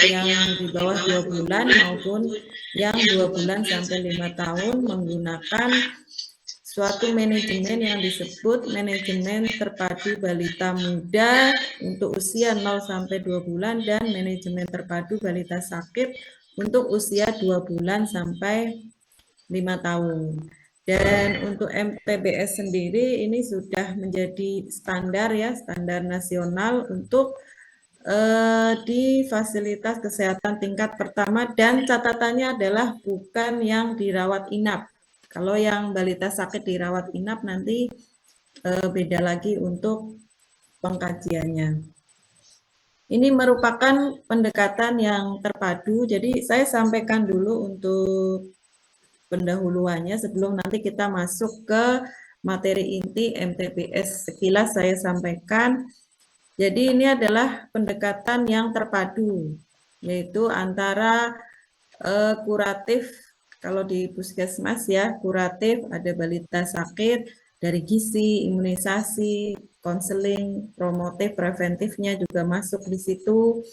yang di bawah 2 bulan maupun yang 2 bulan sampai 5 tahun menggunakan suatu manajemen yang disebut manajemen terpadu balita muda untuk usia 0 sampai 2 bulan dan manajemen terpadu balita sakit untuk usia 2 bulan sampai 5 tahun. Dan untuk MTBS sendiri ini sudah menjadi standar ya, standar nasional untuk di fasilitas kesehatan tingkat pertama, dan catatannya adalah bukan yang dirawat inap. Kalau yang balita sakit dirawat inap nanti beda lagi untuk pengkajiannya. Ini merupakan pendekatan yang terpadu, jadi saya sampaikan dulu untuk pendahuluannya sebelum nanti kita masuk ke materi inti MTBS. Sekilas saya sampaikan. Jadi ini adalah pendekatan yang terpadu, yaitu antara kuratif, kalau di puskesmas ya, kuratif, ada balita sakit, dari gizi, imunisasi, konseling, promotif, preventifnya juga masuk di situ.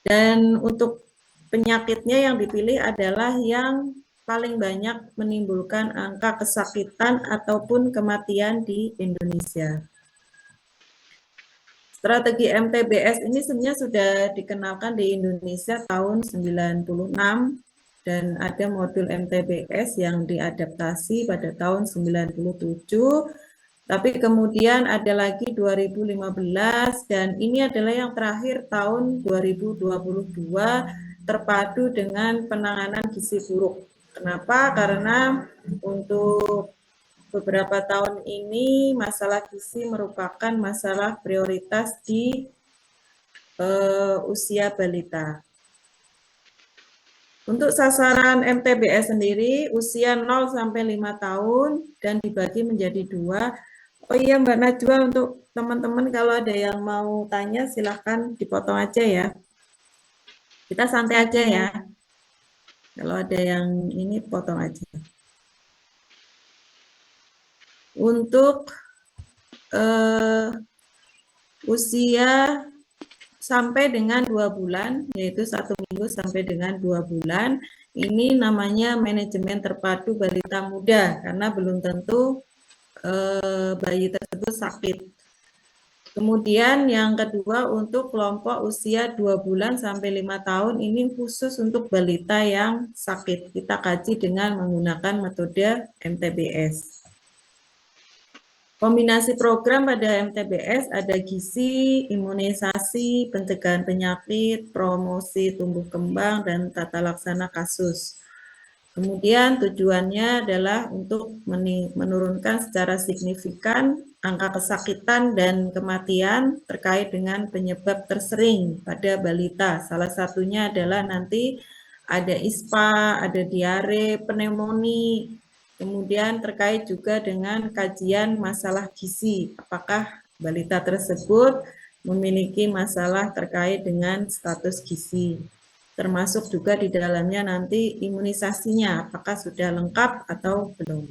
Dan untuk penyakitnya yang dipilih adalah yang paling banyak menimbulkan angka kesakitan ataupun kematian di Indonesia. Strategi MTBS ini sebenarnya sudah dikenalkan di Indonesia tahun 96 dan ada modul MTBS yang diadaptasi pada tahun 97, tapi kemudian ada lagi 2015 dan ini adalah yang terakhir tahun 2022 terpadu dengan penanganan gizi buruk. Kenapa? Karena untuk beberapa tahun ini masalah gizi merupakan masalah prioritas di usia balita. Untuk sasaran MTBS sendiri usia 0 sampai 5 tahun dan dibagi menjadi 2. Oh iya Mbak Najwa, untuk teman-teman kalau ada yang mau tanya silahkan dipotong aja ya. Kita santai aja ya. Kalau ada yang ini potong aja. Untuk usia sampai dengan 2 bulan, yaitu 1 minggu sampai dengan 2 bulan, ini namanya manajemen terpadu balita muda, karena belum tentu bayi tersebut sakit. Kemudian yang kedua untuk kelompok usia 2 bulan sampai 5 tahun, ini khusus untuk balita yang sakit. Kita kaji dengan menggunakan metode MTBS. Kombinasi program pada MTBS ada gizi, imunisasi, pencegahan penyakit, promosi tumbuh kembang, dan tata laksana kasus. Kemudian tujuannya adalah untuk menurunkan secara signifikan angka kesakitan dan kematian terkait dengan penyebab tersering pada balita. Salah satunya adalah nanti ada ISPA, ada diare, pneumonia. Kemudian terkait juga dengan kajian masalah gizi, apakah balita tersebut memiliki masalah terkait dengan status gizi. Termasuk juga di dalamnya nanti imunisasinya, apakah sudah lengkap atau belum.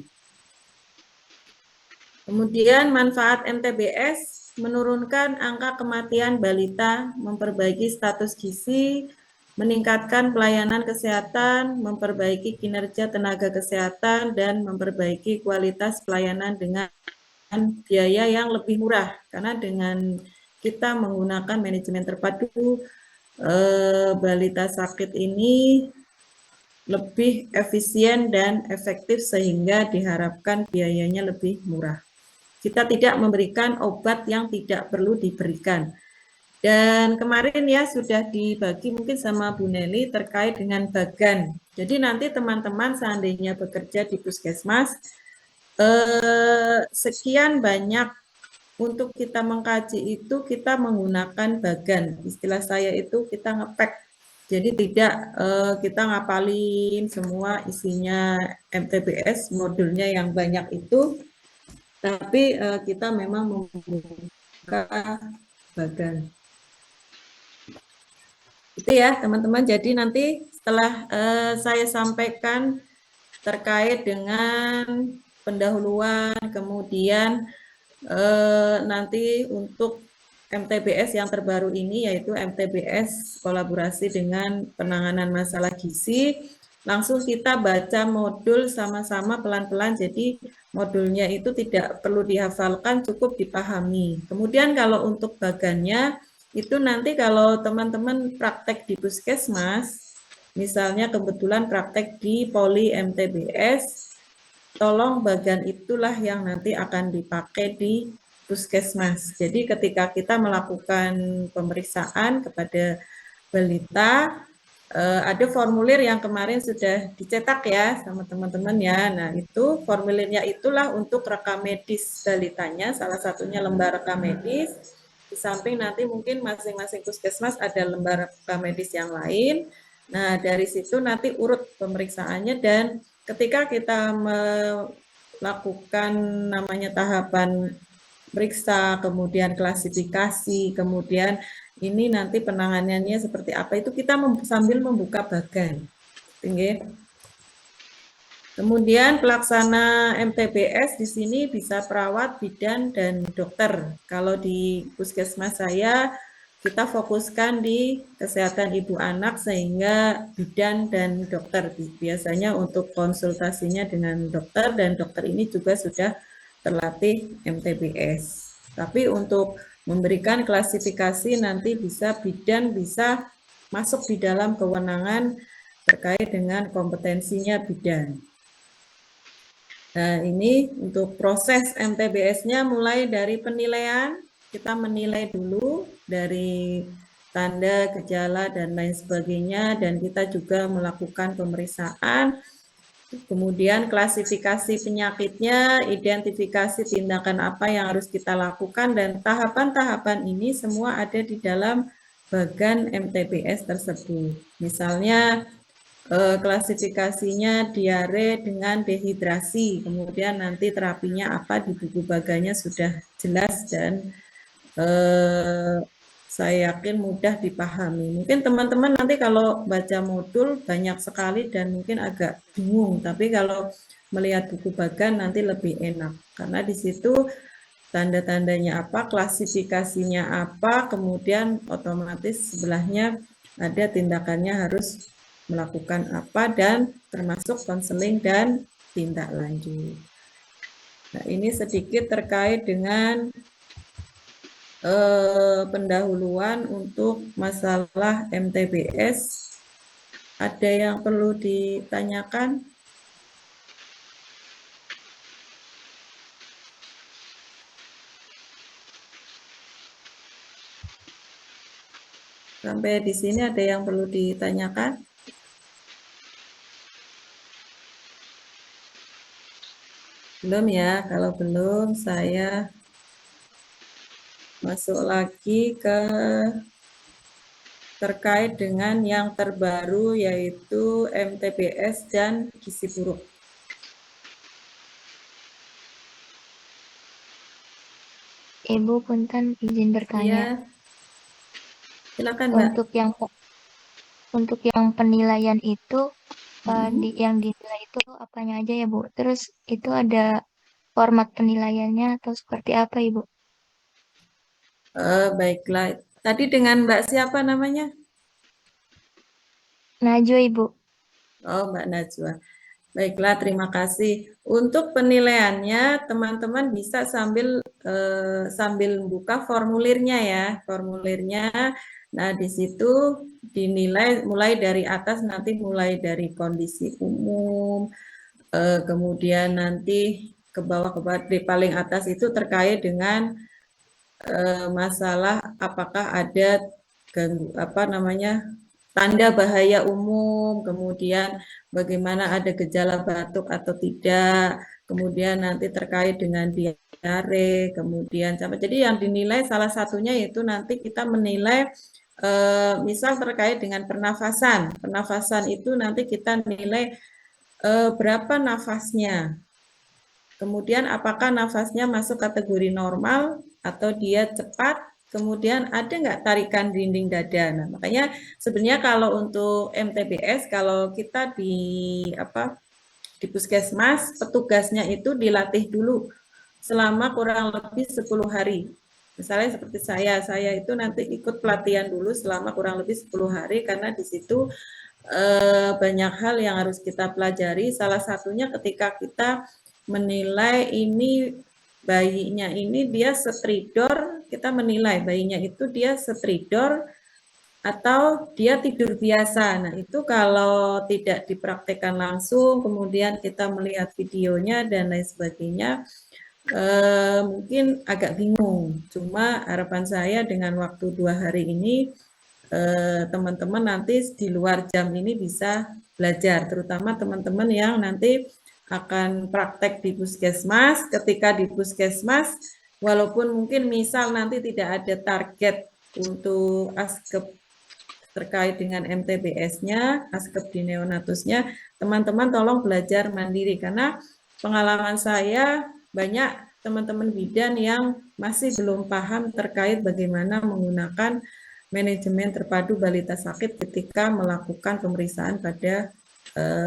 Kemudian manfaat MTBS menurunkan angka kematian balita, memperbaiki status gizi, meningkatkan pelayanan kesehatan, memperbaiki kinerja tenaga kesehatan, dan memperbaiki kualitas pelayanan dengan biaya yang lebih murah. Karena dengan kita menggunakan manajemen terpadu, balita sakit ini lebih efisien dan efektif sehingga diharapkan biayanya lebih murah. Kita tidak memberikan obat yang tidak perlu diberikan. Dan kemarin ya sudah dibagi mungkin sama Bu Nelly terkait dengan bagan. Jadi nanti teman-teman seandainya bekerja di puskesmas, sekian banyak untuk kita mengkaji itu kita menggunakan bagan. Istilah saya itu kita ngepack. Jadi tidak kita ngapalin semua isinya MTBS modulnya yang banyak itu, tapi kita memang membuka bagan. Itu ya teman-teman, jadi nanti setelah saya sampaikan terkait dengan pendahuluan, kemudian nanti untuk MTBS yang terbaru ini, yaitu MTBS kolaborasi dengan penanganan masalah gizi. Langsung kita baca modul sama-sama pelan-pelan, jadi modulnya itu tidak perlu dihafalkan, cukup dipahami. Kemudian kalau untuk bagannya, itu nanti kalau teman-teman praktek di puskesmas, misalnya kebetulan praktek di Poli MTBS, tolong bagan itulah yang nanti akan dipakai di puskesmas. Jadi ketika kita melakukan pemeriksaan kepada balita, ada formulir yang kemarin sudah dicetak ya sama teman-teman ya. Nah itu formulirnya itulah untuk rekam medis balitanya, salah satunya lembar rekam medis. Di samping nanti mungkin masing-masing puskesmas ada lembar rekam medis yang lain. Nah dari situ nanti urut pemeriksaannya, dan ketika kita melakukan namanya tahapan periksa, kemudian klasifikasi, kemudian ini nanti penanganannya seperti apa, itu kita sambil membuka bagan. Kemudian pelaksana MTBS di sini bisa perawat, bidan, dan dokter. Kalau di puskesmas saya, kita fokuskan di kesehatan ibu anak sehingga bidan dan dokter. Biasanya untuk konsultasinya dengan dokter, dan dokter ini juga sudah terlatih MTBS. Tapi untuk memberikan klasifikasi nanti bisa bidan bisa masuk di dalam kewenangan terkait dengan kompetensinya bidan. Nah, ini untuk proses MTBS-nya mulai dari penilaian, kita menilai dulu dari tanda, gejala, dan lain sebagainya, dan kita juga melakukan pemeriksaan. Kemudian klasifikasi penyakitnya, identifikasi tindakan apa yang harus kita lakukan, dan tahapan-tahapan ini semua ada di dalam bagan MTBS tersebut. Misalnya klasifikasinya diare dengan dehidrasi, kemudian nanti terapinya apa di buku bagannya sudah jelas dan saya yakin mudah dipahami. Mungkin teman-teman nanti kalau baca modul banyak sekali dan mungkin agak bingung, tapi kalau melihat buku bagan nanti lebih enak, karena di situ tanda-tandanya apa, klasifikasinya apa, kemudian otomatis sebelahnya ada tindakannya harus melakukan apa, dan termasuk konseling dan tindak lanjut. Nah, ini sedikit terkait dengan pendahuluan untuk masalah MTBS. Ada yang perlu ditanyakan? Sampai di sini ada yang perlu ditanyakan? Belum ya? Kalau belum, saya masuk lagi ke terkait dengan yang terbaru, yaitu MTBS dan gizi buruk. Ibu punten izin bertanya. Ya, silakan Mbak. Untuk yang penilaian itu yang dinilai itu apanya aja ya Bu? Terus itu ada format penilaiannya atau seperti apa Ibu? Baiklah. Tadi dengan Mbak siapa namanya? Najwa Ibu. Oh, Mbak Najwa. Baiklah, terima kasih. Untuk penilaiannya, teman-teman bisa sambil buka formulirnya ya, formulirnya. Nah, di situ dinilai mulai dari atas, nanti mulai dari kondisi umum, kemudian nanti ke bawah di paling atas itu terkait dengan masalah apakah ada tanda bahaya umum, kemudian bagaimana ada gejala batuk atau tidak, kemudian nanti terkait dengan diare, kemudian jadi yang dinilai salah satunya yaitu nanti kita menilai misal terkait dengan pernafasan. Pernafasan itu nanti kita nilai berapa nafasnya. Kemudian apakah nafasnya masuk kategori normal atau dia cepat, kemudian ada nggak tarikan dinding dada. Nah, makanya sebenarnya kalau untuk MTBS, kalau kita di puskesmas, petugasnya itu dilatih dulu selama kurang lebih 10 hari. Misalnya seperti saya itu nanti ikut pelatihan dulu selama kurang lebih 10 hari karena di situ banyak hal yang harus kita pelajari. Salah satunya ketika kita menilai ini bayinya ini dia stridor, kita menilai bayinya itu dia stridor atau dia tidur biasa. Nah, itu kalau tidak dipraktekkan langsung, kemudian kita melihat videonya dan lain sebagainya, mungkin agak bingung. Cuma harapan saya dengan waktu 2 hari ini, teman-teman nanti di luar jam ini bisa belajar, terutama teman-teman yang nanti akan praktek di puskesmas. Ketika di puskesmas, walaupun mungkin misal nanti tidak ada target untuk askep terkait dengan MTBS-nya, askep di neonatusnya, teman-teman tolong belajar mandiri karena pengalaman saya banyak teman-teman bidan yang masih belum paham terkait bagaimana menggunakan manajemen terpadu balita sakit ketika melakukan pemeriksaan pada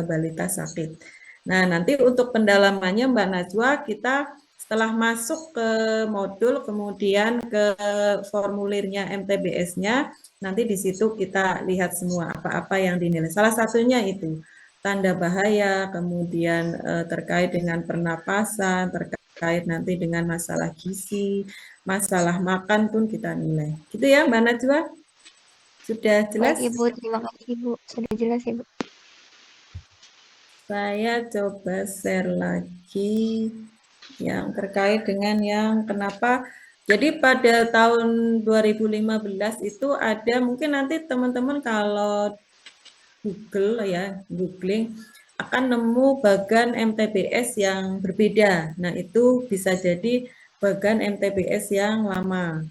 balita sakit. Nah, nanti untuk pendalamannya Mbak Najwa, kita setelah masuk ke modul, kemudian ke formulirnya MTBS-nya, nanti di situ kita lihat semua apa-apa yang dinilai. Salah satunya itu tanda bahaya, kemudian terkait dengan pernapasan, terkait nanti dengan masalah gizi, masalah makan pun kita nilai. Gitu ya Mbak Najwa? Sudah jelas? Baik Ibu, terima kasih Ibu. Sudah jelas Ibu. Saya coba share lagi yang terkait dengan yang kenapa. Jadi pada tahun 2015 itu ada, mungkin nanti teman-teman kalau Google ya, googling akan nemu bagan MTBS yang berbeda. Nah, itu bisa jadi bagan MTBS yang lama.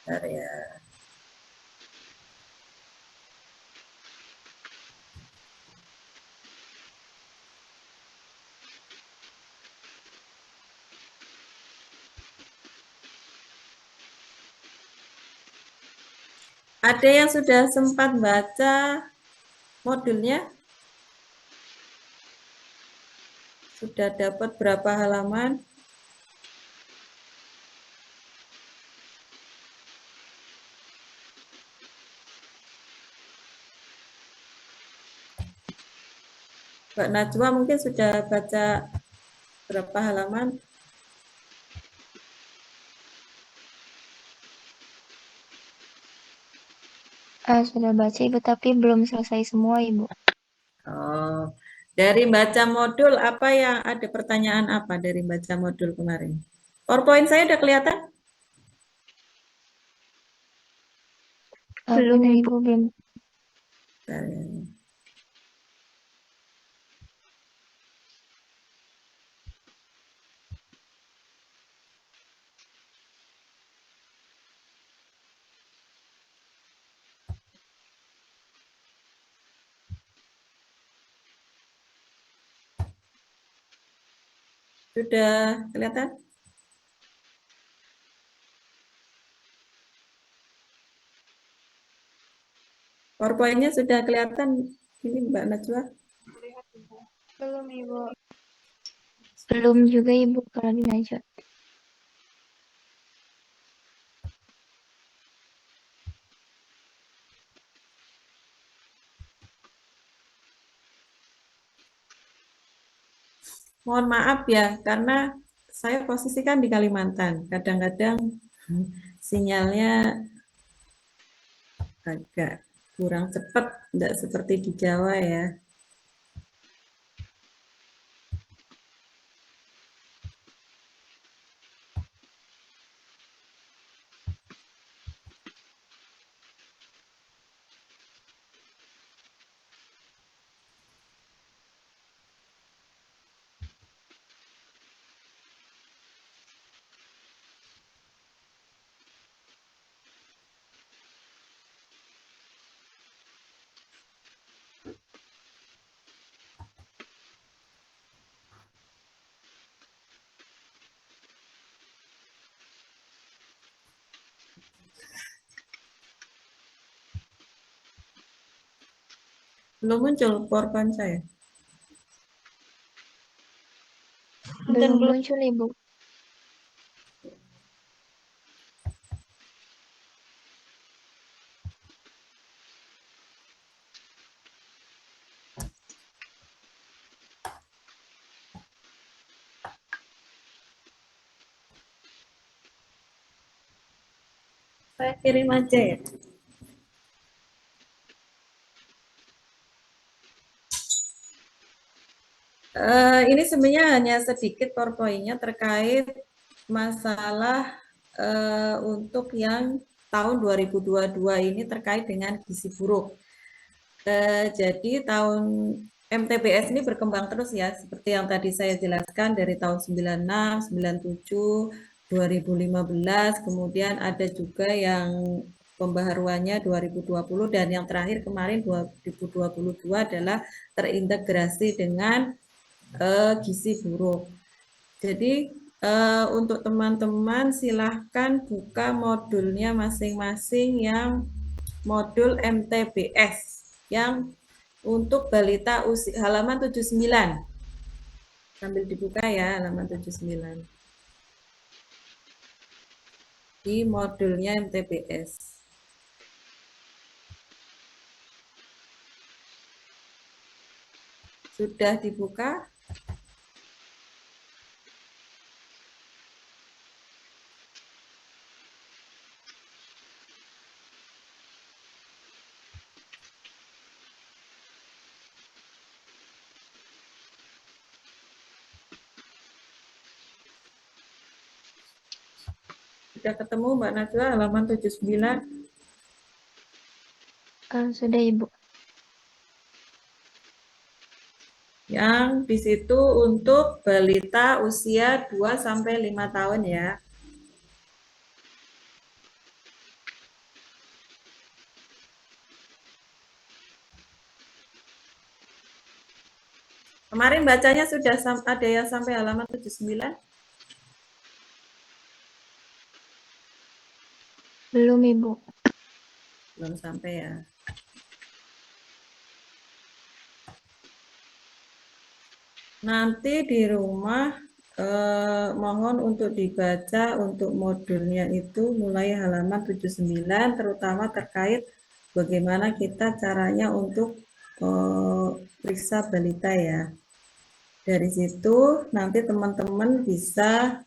Bentar ya. Ada yang sudah sempat baca modulnya? Sudah dapat berapa halaman? Mbak Najwa mungkin sudah baca berapa halaman? Sudah baca Ibu, tapi belum selesai semua Ibu. Oh, dari baca modul apa yang ada pertanyaan apa dari baca modul kemarin? PowerPoint saya udah kelihatan? Belum Ibu, belum. Sudah kelihatan? PowerPoint-nya sudah kelihatan ini Mbak Najwa? Belum Ibu. Belum juga Ibu kalau di Najwa. Mohon maaf ya, karena saya posisikan di Kalimantan. Kadang-kadang sinyalnya agak kurang cepat, tidak seperti di Jawa ya. Belum muncul PowerPoint saya. Belum muncul, Ibu. Saya kirim aja ya. Ini sebenarnya hanya sedikit PowerPoint-nya terkait masalah untuk yang tahun 2022 ini terkait dengan gizi buruk. Jadi tahun MTBS ini berkembang terus ya, seperti yang tadi saya jelaskan dari tahun 96, 97, 2015, kemudian ada juga yang pembaharuannya 2020 dan yang terakhir kemarin 2022 adalah terintegrasi dengan gizi buruk. Jadi untuk teman-teman silahkan buka modulnya masing-masing yang modul MTBS yang untuk balita usia halaman 79. Sambil dibuka ya halaman 79. Di modulnya MTBS. Sudah dibuka? Sudah ketemu Mbak Najwa halaman 79? Sudah, Ibu. Yang di situ untuk balita usia 2-5 tahun ya. Kemarin bacanya sudah ada yang sampai halaman 79? Belum, Ibu. Belum sampai ya. Nanti di rumah mohon untuk dibaca untuk modulnya itu mulai halaman 79 terutama terkait bagaimana kita caranya untuk periksa balita ya. Dari situ nanti teman-teman bisa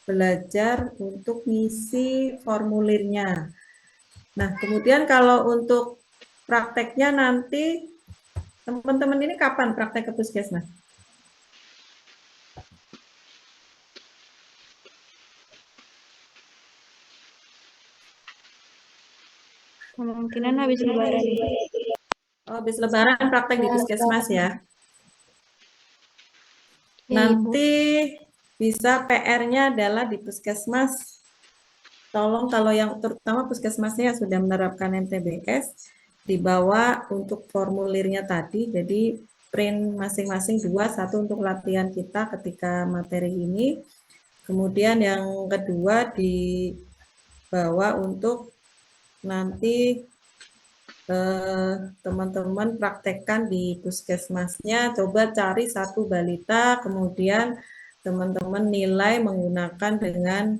belajar untuk ngisi formulirnya. Nah, kemudian kalau untuk prakteknya nanti teman-teman ini kapan praktek ke puskesmas? Kemungkinan habis Lebaran. Oh, habis Lebaran praktek di puskesmas ya. Nanti bisa PR-nya adalah di puskesmas. Tolong kalau yang terutama puskesmasnya sudah menerapkan MTBS, dibawa untuk formulirnya tadi. Jadi print masing-masing 2, 1 untuk latihan kita ketika materi ini. Kemudian yang kedua dibawa untuk nanti teman-teman praktekkan di puskesmasnya, coba cari satu balita, kemudian teman-teman nilai menggunakan dengan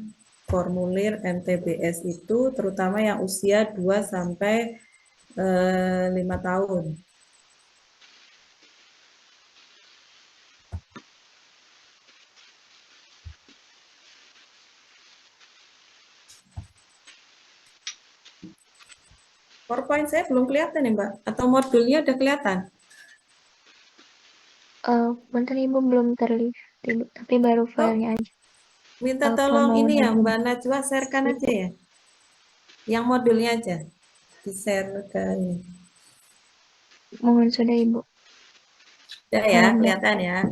formulir MTBS itu, terutama yang usia 2-5 tahun. PowerPoint saya belum kelihatan ya Mbak? Atau modulnya udah kelihatan? Punten Ibu belum terlihat, Ibu, tapi baru filenya aja. Minta tolong ini ya Mbak Najwa, sharekan aja ya. Yang modulnya aja. Di-share ke ini. Mohon sudah, Ibu. Sudah ya, kelihatan ya.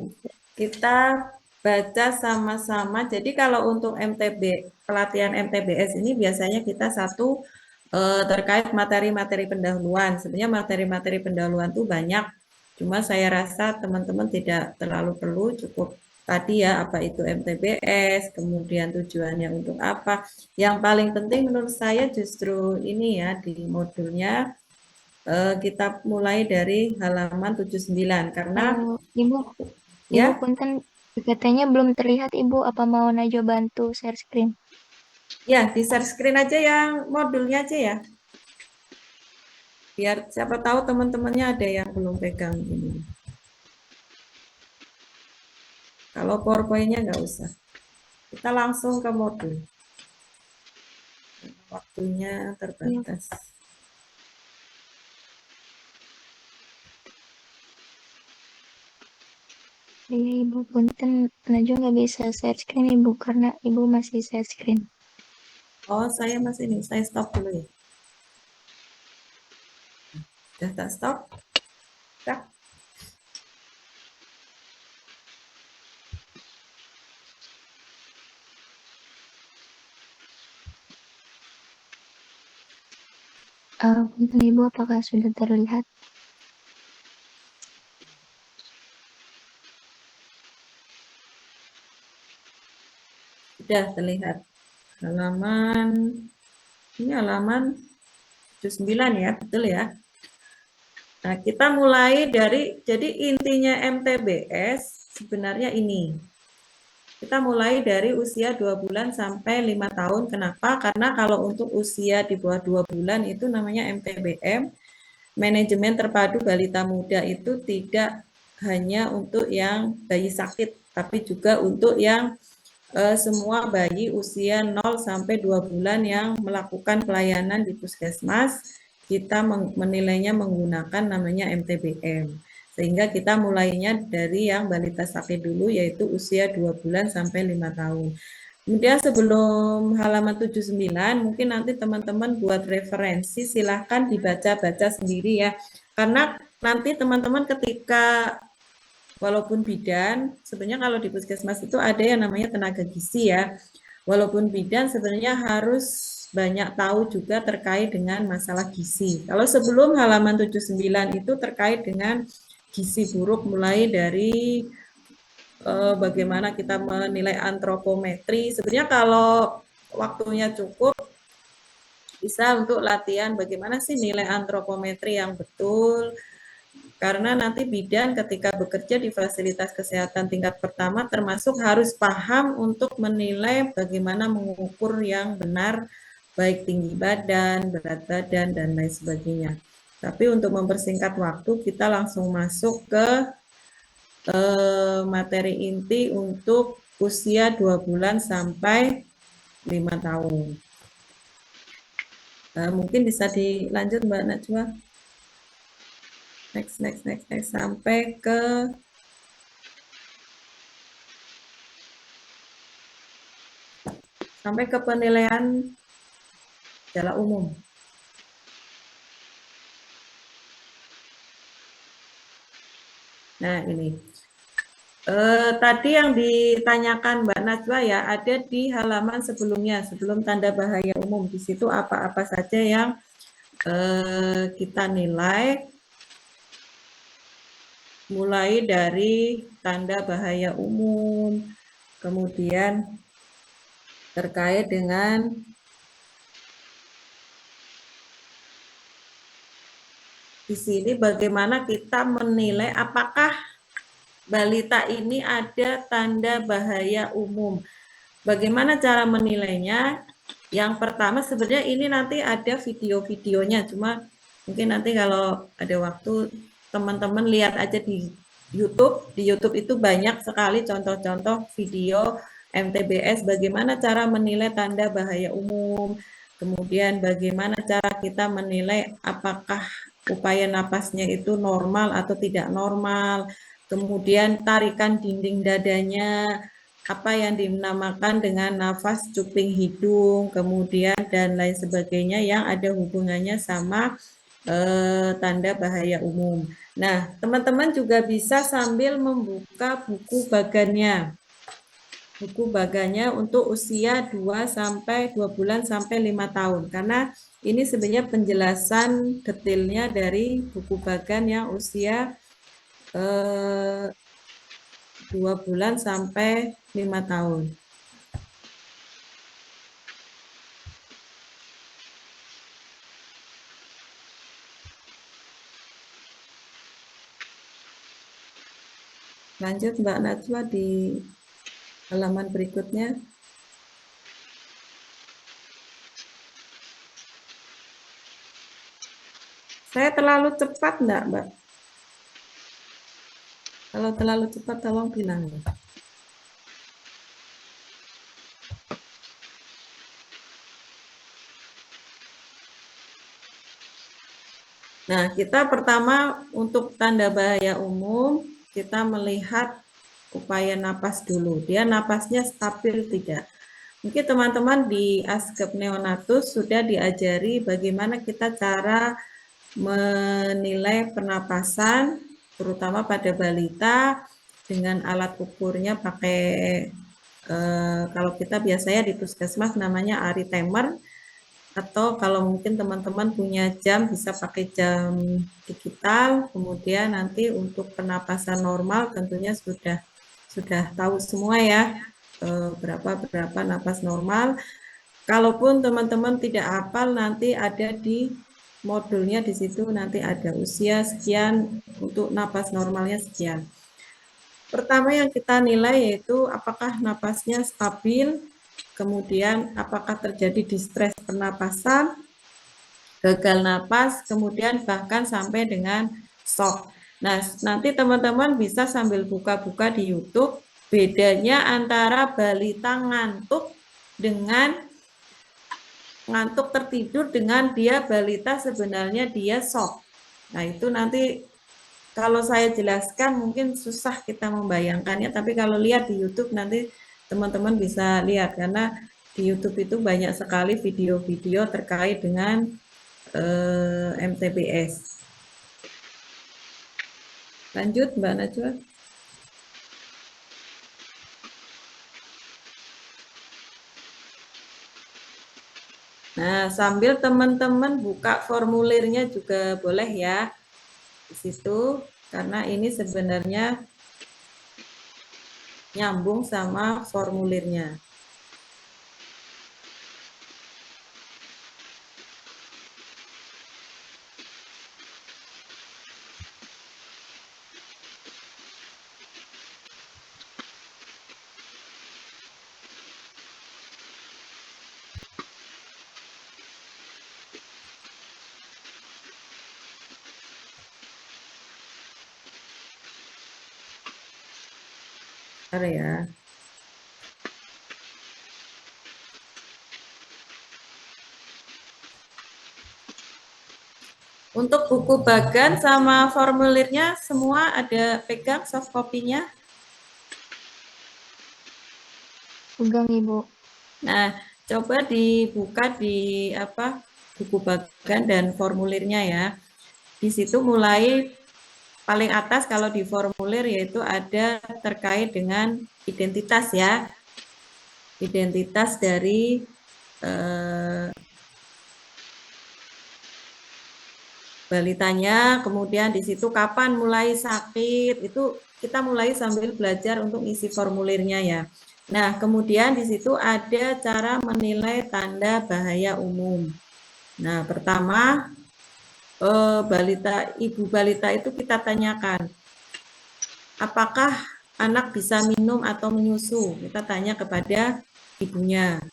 Kita baca sama-sama. Jadi kalau untuk pelatihan MTBS ini biasanya kita satu terkait materi-materi pendahuluan. Sebenarnya materi-materi pendahuluan itu banyak, cuma saya rasa teman-teman tidak terlalu perlu, cukup tadi ya apa itu MTBS, kemudian tujuannya untuk apa. Yang paling penting menurut saya justru ini ya di modulnya kita mulai dari halaman 79 karena Ibu, Ibu ya, punten, PPT-nya belum terlihat Ibu. Apa mau Najwa bantu share screen? ya di share screen aja yang modulnya aja ya. Biar siapa tahu teman-temannya ada yang belum pegang ini. Kalau PowerPoint-nya nggak usah. Kita langsung ke modul. Waktunya Iya, terbatas. iya Ibu punten, Najwa nggak bisa share screen Ibu karena Ibu masih share screen. Oh, saya masih ini. Saya stop dulu ya. Sudah tak stop? Sudah. Punten Ibu, apakah sudah terlihat? Sudah terlihat. Halaman, ini halaman 79 ya, betul ya. Nah, kita mulai dari, jadi intinya MTBS sebenarnya ini. Kita mulai dari usia 2 bulan sampai 5 tahun. Kenapa? Karena kalau untuk usia di bawah 2 bulan itu namanya MTBM, manajemen terpadu balita muda, itu tidak hanya untuk yang bayi sakit, tapi juga untuk yang semua bayi usia 0 sampai 2 bulan yang melakukan pelayanan di puskesmas, kita menilainya menggunakan namanya MTBM. Sehingga kita mulainya dari yang balita sakit dulu, yaitu usia 2 bulan sampai 5 tahun. Kemudian sebelum halaman 79, mungkin nanti teman-teman buat referensi, silahkan dibaca-baca sendiri ya. Karena nanti teman-teman ketika walaupun bidan, sebenarnya kalau di puskesmas itu ada yang namanya tenaga gizi ya. Walaupun bidan sebenarnya harus banyak tahu juga terkait dengan masalah gizi. Kalau sebelum halaman 79 itu terkait dengan gizi buruk, mulai dari bagaimana kita menilai antropometri. Sebenarnya kalau waktunya cukup, bisa untuk latihan bagaimana sih nilai antropometri yang betul, karena nanti bidan ketika bekerja di fasilitas kesehatan tingkat pertama termasuk harus paham untuk menilai bagaimana mengukur yang benar, baik tinggi badan, berat badan, dan lain sebagainya. Tapi untuk mempersingkat waktu, kita langsung masuk ke materi inti untuk usia 2 bulan sampai 5 tahun. Mungkin bisa dilanjut Mbak Najwa. Next, sampai ke penilaian gejala umum. Nah, ini. Tadi yang ditanyakan Mbak Najwa ya, ada di halaman sebelumnya, sebelum tanda bahaya umum. Di situ apa-apa saja yang kita nilai, mulai dari tanda bahaya umum, kemudian terkait dengan di sini bagaimana kita menilai apakah balita ini ada tanda bahaya umum. Bagaimana cara menilainya? Yang pertama sebenarnya ini nanti ada video-videonya, cuma mungkin nanti kalau ada waktu teman-teman lihat aja di YouTube. Di YouTube itu banyak sekali contoh-contoh video MTBS, bagaimana cara menilai tanda bahaya umum, kemudian bagaimana cara kita menilai apakah upaya napasnya itu normal atau tidak normal, kemudian tarikan dinding dadanya, apa yang dinamakan dengan nafas cuping hidung, kemudian dan lain sebagainya yang ada hubungannya sama tanda bahaya umum. Nah, teman-teman juga bisa sambil membuka buku bagannya. Buku bagannya untuk usia 2 sampai 2 bulan sampai 5 tahun. Karena ini sebenarnya penjelasan detailnya dari buku bagan yang usia 2 bulan sampai 5 tahun. Lanjut Mbak Najwa di halaman berikutnya. Saya terlalu cepat enggak, Mbak? Kalau terlalu cepat tolong bilang ya. Nah, kita pertama untuk tanda bahaya umum, kita melihat upaya napas dulu. Dia napasnya stabil tidak. Mungkin teman-teman di Asgep Neonatus sudah diajari bagaimana kita cara menilai pernapasan, terutama pada balita, dengan alat ukurnya pakai, kalau kita biasanya di puskesmas namanya aritemer, atau kalau mungkin teman-teman punya jam bisa pakai jam digital. Kemudian nanti untuk pernapasan normal tentunya sudah tahu semua ya, berapa napas normal. Kalaupun teman-teman tidak hafal, nanti ada di modulnya, di situ nanti ada usia sekian, untuk napas normalnya sekian. Pertama yang kita nilai yaitu apakah napasnya stabil, kemudian apakah terjadi distres pernapasan, gagal napas, kemudian bahkan sampai dengan shock. Nah, nanti teman-teman bisa sambil buka-buka di YouTube, bedanya antara balita ngantuk dengan ngantuk tertidur dengan dia balita sebenarnya dia shock. Nah, itu nanti kalau saya jelaskan mungkin susah kita membayangkannya, tapi kalau lihat di YouTube nanti teman-teman bisa lihat, karena di YouTube itu banyak sekali video-video terkait dengan MTBS. Lanjut Mbak Najwa. Nah, sambil teman-teman buka formulirnya juga boleh ya di situ, karena ini sebenarnya nyambung sama formulirnya. Bentar ya. Untuk buku bagan sama formulirnya semua ada pegang soft copy-nya? Pegang Ibu. Nah, coba dibuka di buku bagan dan formulirnya ya. Di situ mulai paling atas kalau di formulir yaitu ada terkait dengan identitas ya. Identitas dari balitanya, kemudian di situ kapan mulai sakit, itu kita mulai sambil belajar untuk isi formulirnya ya. Nah, kemudian di situ ada cara menilai tanda bahaya umum. Nah, pertama, ibu balita itu kita tanyakan, apakah anak bisa minum atau menyusu? Kita tanya kepada ibunya.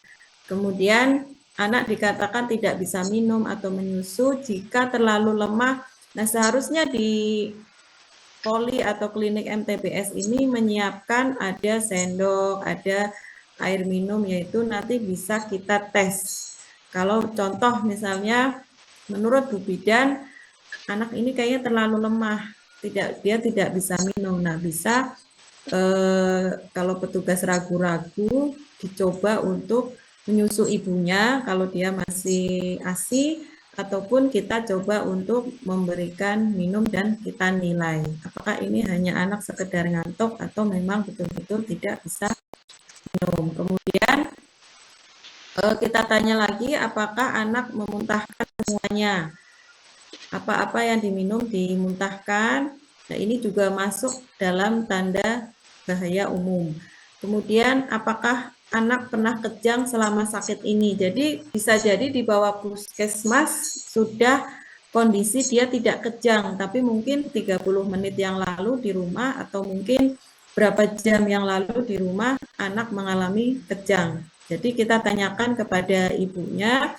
Kemudian anak dikatakan tidak bisa minum atau menyusu jika terlalu lemah. Nah, seharusnya di poli atau klinik MTBS ini menyiapkan ada sendok, ada air minum, yaitu nanti bisa kita tes. Kalau contoh misalnya menurut Bu Bidan, anak ini kayaknya terlalu lemah, dia tidak bisa minum. Nah, bisa kalau petugas ragu-ragu dicoba untuk menyusu ibunya kalau dia masih ASI, ataupun kita coba untuk memberikan minum dan kita nilai apakah ini hanya anak sekedar ngantuk atau memang betul-betul tidak bisa minum. Kemudian kita tanya lagi apakah anak memuntahkan semuanya, apa-apa yang diminum dimuntahkan. Nah, ini juga masuk dalam tanda bahaya umum. Kemudian apakah anak pernah kejang selama sakit ini. Jadi bisa jadi di bawah puskesmas sudah kondisi dia tidak kejang, tapi mungkin 30 menit yang lalu di rumah atau mungkin berapa jam yang lalu di rumah anak mengalami kejang. Jadi kita tanyakan kepada ibunya,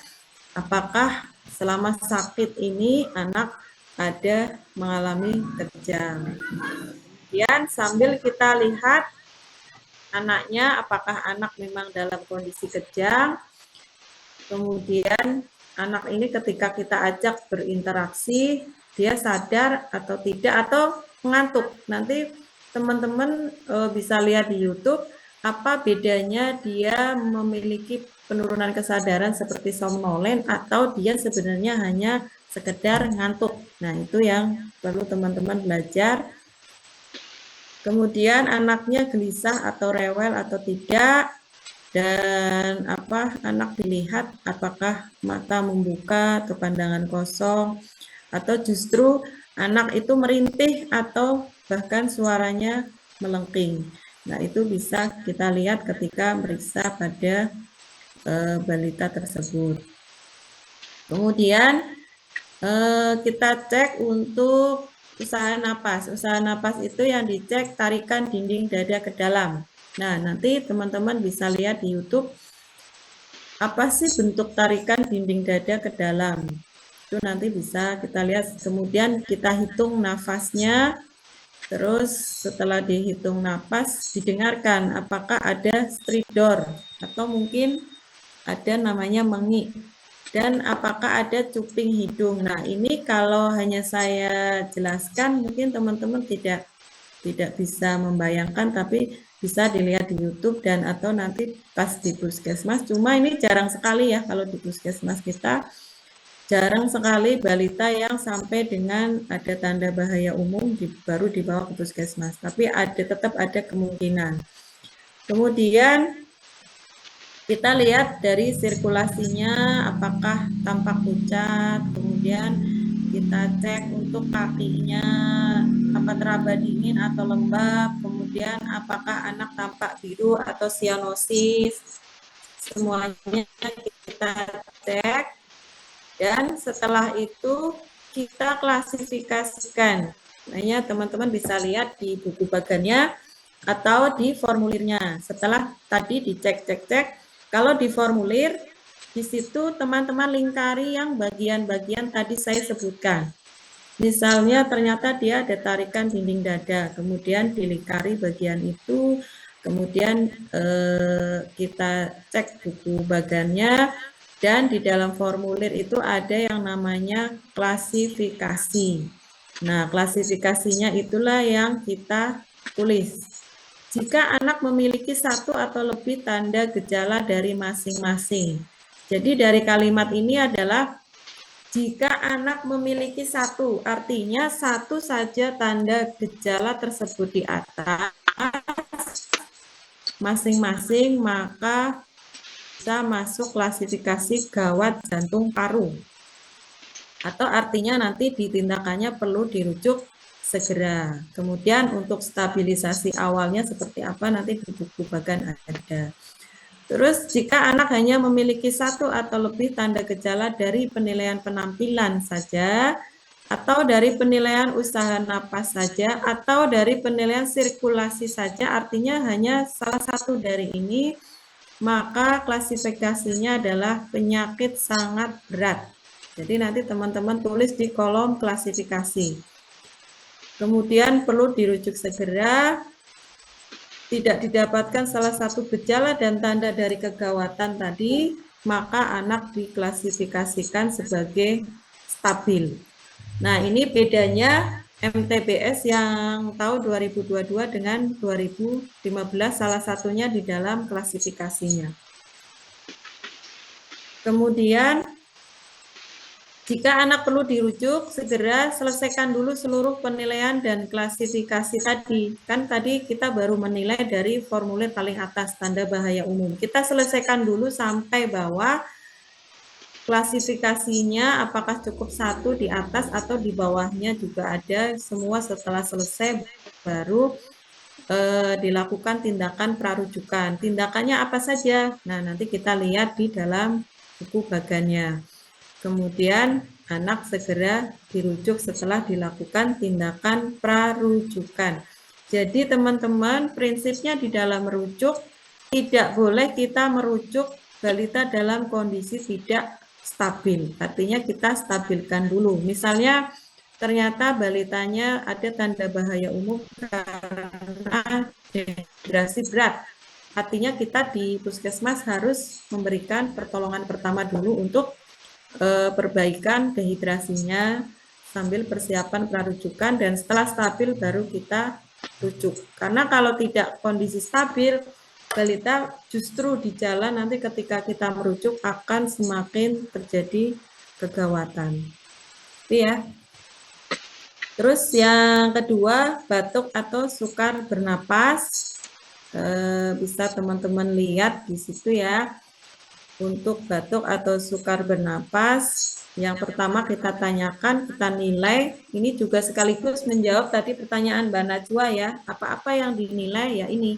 apakah selama sakit ini anak ada mengalami kejang. Kemudian sambil kita lihat anaknya, apakah anak memang dalam kondisi kejang. Kemudian anak ini ketika kita ajak berinteraksi, dia sadar atau tidak atau mengantuk. Nanti teman-teman bisa lihat di YouTube apa bedanya dia memiliki penurunan kesadaran seperti somnolen atau dia sebenarnya hanya sekedar ngantuk. Nah, itu yang perlu teman-teman belajar. Kemudian anaknya gelisah atau rewel atau tidak, dan anak dilihat apakah mata membuka atau pandangan kosong, atau justru anak itu merintih atau bahkan suaranya melengking. Nah, itu bisa kita lihat ketika meriksa pada balita tersebut. Kemudian kita cek untuk usaha napas. Usaha napas itu yang dicek tarikan dinding dada ke dalam. Nah, nanti teman-teman bisa lihat di YouTube apa sih bentuk tarikan dinding dada ke dalam. Itu nanti bisa kita lihat. Kemudian kita hitung nafasnya. Terus setelah dihitung napas, didengarkan apakah ada stridor atau mungkin ada namanya mengik. Dan apakah ada cuping hidung. Nah, ini kalau hanya saya jelaskan mungkin teman-teman tidak bisa membayangkan, tapi bisa dilihat di YouTube dan atau nanti pas di puskesmas. Cuma ini jarang sekali ya kalau di puskesmas kita, jarang sekali balita yang sampai dengan ada tanda bahaya umum baru dibawa ke puskesmas. Tapi tetap ada kemungkinan. Kemudian kita lihat dari sirkulasinya apakah tampak pucat, kemudian kita cek untuk kakinya apa teraba dingin atau lembab, kemudian apakah anak tampak biru atau sianosis, semuanya kita cek, dan setelah itu kita klasifikasikan. Nah, teman-teman bisa lihat di buku bagannya atau di formulirnya. Setelah tadi dicek-cek-cek, kalau di formulir, di situ teman-teman lingkari yang bagian-bagian tadi saya sebutkan. Misalnya ternyata dia ada tarikan dinding dada, kemudian dilingkari bagian itu, kemudian kita cek buku bagannya, dan di dalam formulir itu ada yang namanya klasifikasi. Nah, klasifikasinya itulah yang kita tulis. Jika anak memiliki satu atau lebih tanda gejala dari masing-masing. Jadi dari kalimat ini adalah jika anak memiliki satu, artinya satu saja tanda gejala tersebut di atas masing-masing, maka bisa masuk klasifikasi gawat jantung paru. Atau artinya nanti ditindakannya perlu dirujuk segera. Kemudian untuk stabilisasi awalnya seperti apa nanti di buku bagan ada. Terus jika anak hanya memiliki satu atau lebih tanda gejala dari penilaian penampilan saja, atau dari penilaian usaha napas saja, atau dari penilaian sirkulasi saja, artinya hanya salah satu dari ini, maka klasifikasinya adalah penyakit sangat berat. Jadi nanti teman-teman tulis di kolom klasifikasi. Kemudian perlu dirujuk segera, tidak didapatkan salah satu gejala dan tanda dari kegawatan tadi, maka anak diklasifikasikan sebagai stabil. Nah, ini bedanya MTBS yang tahun 2022 dengan 2015, salah satunya di dalam klasifikasinya. Kemudian, jika anak perlu dirujuk, segera selesaikan dulu seluruh penilaian dan klasifikasi tadi. Kan tadi kita baru menilai dari formulir paling atas, tanda bahaya umum. Kita selesaikan dulu sampai bawah, klasifikasinya apakah cukup satu di atas atau di bawahnya juga ada, semua setelah selesai baru dilakukan tindakan prarujukan. Tindakannya apa saja? Nah, nanti kita lihat di dalam buku bagannya. Kemudian anak segera dirujuk setelah dilakukan tindakan prarujukan. Jadi teman-teman, prinsipnya di dalam merujuk, tidak boleh kita merujuk balita dalam kondisi tidak stabil. Artinya kita stabilkan dulu. Misalnya ternyata balitanya ada tanda bahaya umum karena dehidrasi berat. Artinya kita di puskesmas harus memberikan pertolongan pertama dulu untuk perbaikan dehidrasinya sambil persiapan prarujukan, dan setelah stabil baru kita rujuk. Karena kalau tidak kondisi stabil, balita justru di jalan nanti ketika kita merujuk akan semakin terjadi kegawatan. Itu ya. Terus yang kedua, batuk atau sukar bernapas. Bisa teman-teman lihat di situ ya. Untuk batuk atau sukar bernapas, yang pertama kita tanyakan, kita nilai. Ini juga sekaligus menjawab tadi pertanyaan Mbak Najwa ya. Apa-apa yang dinilai ya ini.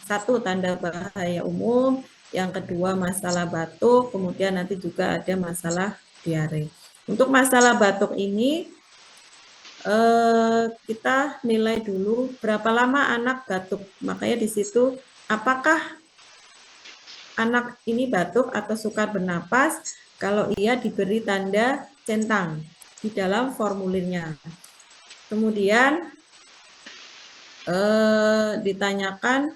Satu, tanda bahaya umum. Yang kedua, masalah batuk. Kemudian nanti juga ada masalah diare. Untuk masalah batuk ini, kita nilai dulu berapa lama anak batuk. Makanya di situ, apakah anak ini batuk atau sukar bernapas? Kalau iya, diberi tanda centang di dalam formulirnya. Kemudian ditanyakan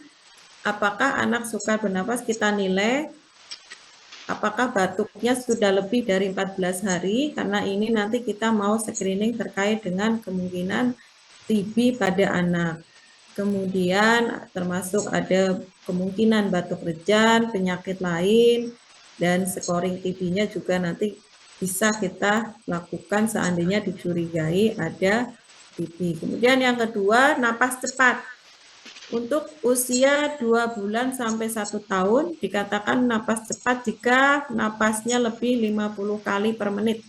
apakah anak sukar bernapas, kita nilai apakah batuknya sudah lebih dari 14 hari, karena ini nanti kita mau screening terkait dengan kemungkinan TB pada anak. Kemudian termasuk ada kemungkinan batuk rejan, penyakit lain, dan scoring TB-nya juga nanti bisa kita lakukan seandainya dicurigai ada TB. Kemudian yang kedua, napas cepat. Untuk usia 2 bulan sampai 1 tahun dikatakan napas cepat jika napasnya lebih 50 kali per menit.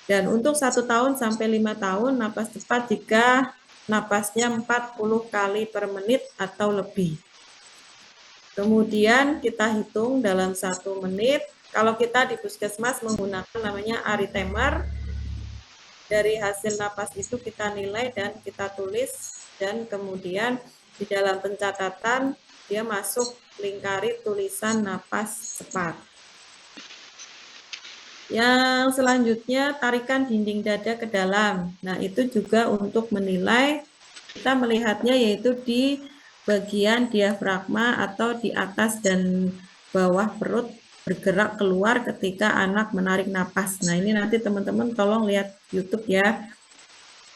Dan untuk 1 tahun sampai 5 tahun napas cepat jika napasnya 40 kali per menit atau lebih. Kemudian kita hitung dalam 1 menit. Kalau kita di puskesmas menggunakan namanya aritemer, dari hasil napas itu kita nilai dan kita tulis, dan kemudian di dalam pencatatan dia masuk lingkari tulisan napas cepat. Yang selanjutnya, tarikan dinding dada ke dalam. Nah, itu juga untuk menilai, kita melihatnya yaitu di bagian diafragma atau di atas dan bawah perut bergerak keluar ketika anak menarik napas. Nah, ini nanti teman-teman tolong lihat YouTube ya.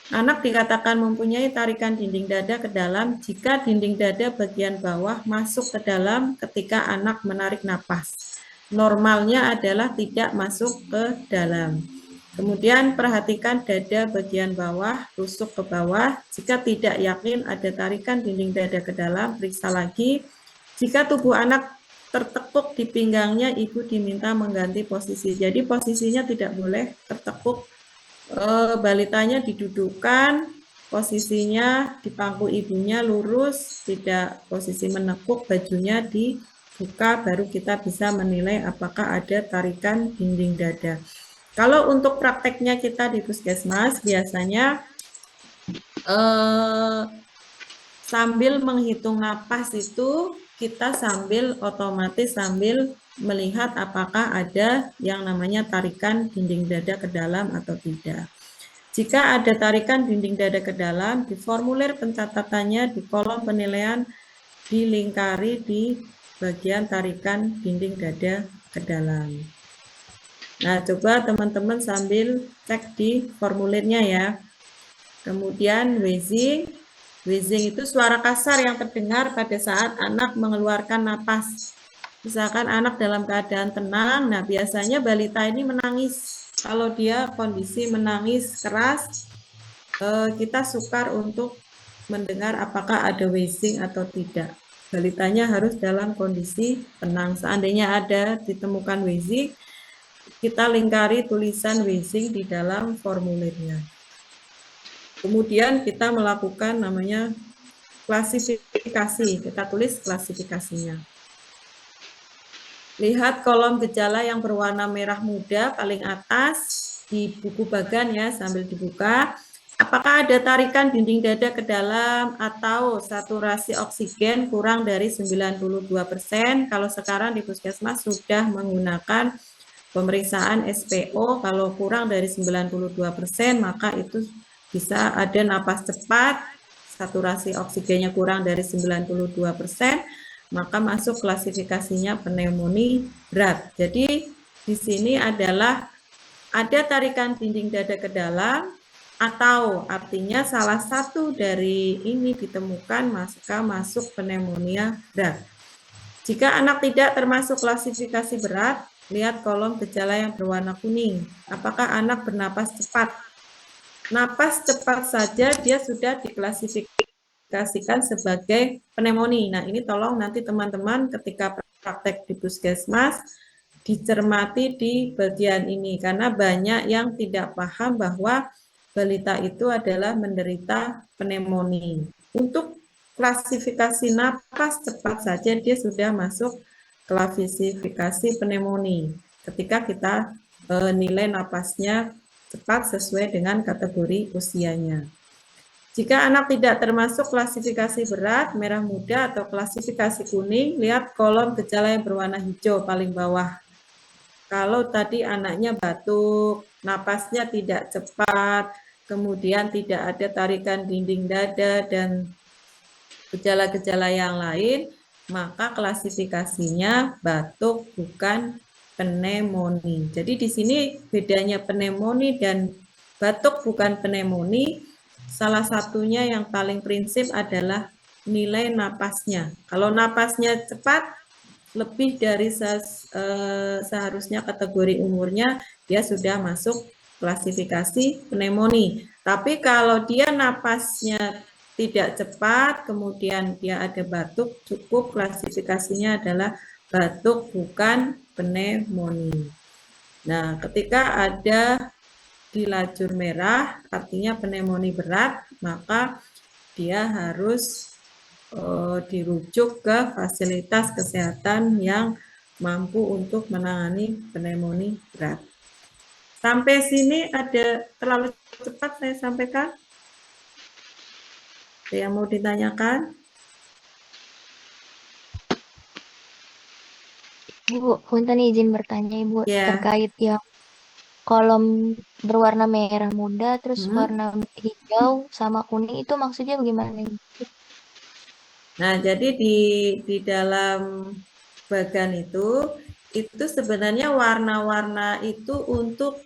Anak dikatakan mempunyai tarikan dinding dada ke dalam jika dinding dada bagian bawah masuk ke dalam ketika anak menarik napas. Normalnya adalah tidak masuk ke dalam. Kemudian perhatikan dada bagian bawah, tusuk ke bawah. Jika tidak yakin ada tarikan dinding dada ke dalam, periksa lagi. Jika tubuh anak tertekuk di pinggangnya, ibu diminta mengganti posisi. Jadi posisinya tidak boleh tertekuk. Balitanya didudukkan, posisinya di pangku ibunya lurus, tidak posisi menekuk, bajunya dibuka, baru kita bisa menilai apakah ada tarikan dinding dada. Kalau untuk prakteknya kita di puskesmas, biasanya sambil menghitung napas itu, kita otomatis sambil melihat apakah ada yang namanya tarikan dinding dada ke dalam atau tidak. Jika ada tarikan dinding dada ke dalam, di formulir pencatatannya di kolom penilaian dilingkari di bagian tarikan dinding dada ke dalam. Nah, coba teman-teman sambil cek di formulirnya ya. Kemudian wheezing. Wheezing itu suara kasar yang terdengar pada saat anak mengeluarkan napas. Misalkan anak dalam keadaan tenang, nah biasanya balita ini menangis. Kalau dia kondisi menangis keras, kita sukar untuk mendengar apakah ada wheezing atau tidak. Balitanya harus dalam kondisi tenang. Seandainya ada ditemukan wheezing, kita lingkari tulisan wheezing di dalam formulirnya. Kemudian kita melakukan namanya klasifikasi, kita tulis klasifikasinya. Lihat kolom gejala yang berwarna merah muda paling atas di buku bagan ya, sambil dibuka. Apakah ada tarikan dinding dada ke dalam atau saturasi oksigen kurang dari 92%? Kalau sekarang di puskesmas sudah menggunakan pemeriksaan SPO, kalau kurang dari 92%, maka itu bisa ada napas cepat, saturasi oksigennya kurang dari 92%, maka masuk klasifikasinya pneumonia berat. Jadi di sini adalah ada tarikan dinding dada ke dalam, atau artinya salah satu dari ini ditemukan, maka masuk pneumonia berat. Jika anak tidak termasuk klasifikasi berat, lihat kolom gejala yang berwarna kuning. Apakah anak bernapas cepat? Napas cepat saja dia sudah diklasifikasikan sebagai pneumonia. Nah, ini tolong nanti teman-teman ketika praktek di puskesmas dicermati di bagian ini, karena banyak yang tidak paham bahwa balita itu adalah menderita pneumonia. Untuk klasifikasi napas cepat saja dia sudah masuk klasifikasi pneumonia ketika kita nilai napasnya cepat sesuai dengan kategori usianya. Jika anak tidak termasuk klasifikasi berat, merah muda, atau klasifikasi kuning, lihat kolom gejala yang berwarna hijau paling bawah. Kalau tadi anaknya batuk, napasnya tidak cepat, kemudian tidak ada tarikan dinding dada dan gejala-gejala yang lain, maka klasifikasinya batuk bukan pneumonia. Jadi di sini bedanya pneumonia dan batuk bukan pneumonia, salah satunya yang paling prinsip adalah nilai napasnya. Kalau napasnya cepat, lebih dari seharusnya kategori umurnya, dia sudah masuk klasifikasi pneumonia. Tapi kalau dia napasnya tidak cepat, kemudian dia ada batuk, cukup klasifikasinya adalah batuk bukan pneumonia. Nah, ketika ada di lajur merah, artinya pneumonia berat, maka dia harus dirujuk ke fasilitas kesehatan yang mampu untuk menangani pneumonia berat. Sampai sini ada terlalu cepat saya sampaikan? Ada yang mau ditanyakan? Ibu, punten izin bertanya Ibu Ya. terkait yang kolom berwarna merah muda terus warna hijau sama kuning itu maksudnya bagaimana Ibu? Nah, jadi di dalam bagan itu sebenarnya warna-warna itu untuk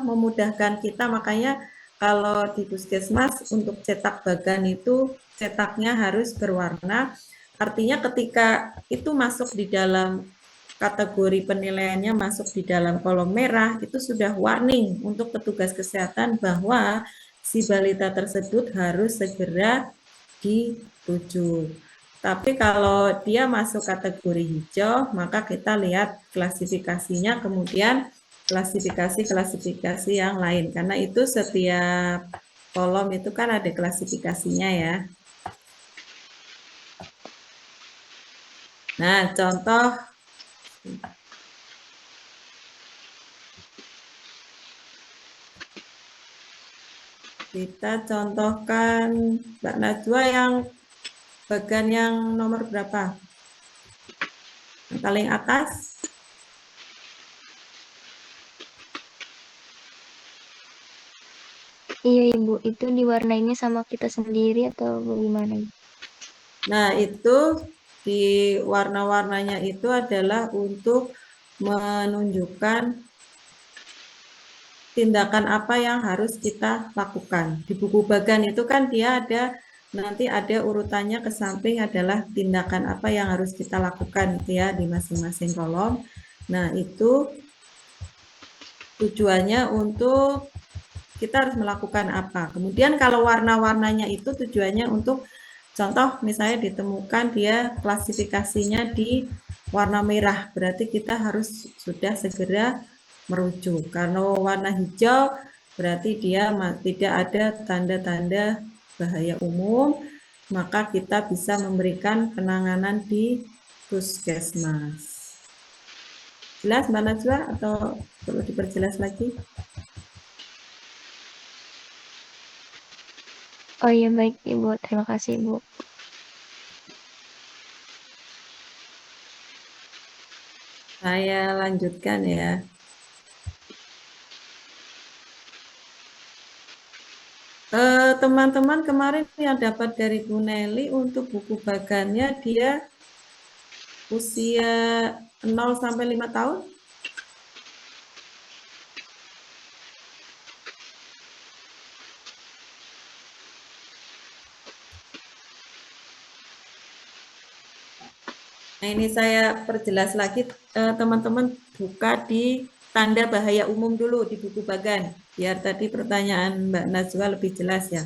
memudahkan kita, makanya kalau di puskesmas untuk cetak bagan itu cetaknya harus berwarna. Artinya ketika itu masuk di dalam kategori penilaiannya masuk di dalam kolom merah, itu sudah warning untuk petugas kesehatan bahwa si balita tersebut harus segera dirujuk. Tapi kalau dia masuk kategori hijau, maka kita lihat klasifikasinya, kemudian klasifikasi-klasifikasi yang lain. Karena itu setiap kolom itu kan ada klasifikasinya ya. Nah, contoh kita contohkan Mbak Najwa yang bagan yang nomor berapa? Yang paling atas? Iya Ibu, itu diwarnainya sama kita sendiri atau bagaimana Ibu? Nah, itu di warna-warnanya itu adalah untuk menunjukkan tindakan apa yang harus kita lakukan. Di buku bagan itu kan dia nanti ada urutannya ke samping adalah tindakan apa yang harus kita lakukan gitu ya di masing-masing kolom. Nah, itu tujuannya untuk kita harus melakukan apa. Kemudian kalau warna-warnanya itu tujuannya untuk contoh misalnya ditemukan dia klasifikasinya di warna merah, berarti kita harus sudah segera merujuk. Karena warna hijau berarti dia tidak ada tanda-tanda bahaya umum, maka kita bisa memberikan penanganan di puskesmas. Jelas Mbak Najwa atau perlu diperjelas lagi? Oh iya baik Ibu, terima kasih Ibu. Saya lanjutkan ya. Teman-teman kemarin yang dapat dari Bu Nelly untuk buku bagannya dia usia 0 sampai 5 tahun. Nah, ini saya perjelas lagi, teman-teman buka di tanda bahaya umum dulu di buku bagan, biar tadi pertanyaan Mbak Najwa lebih jelas ya.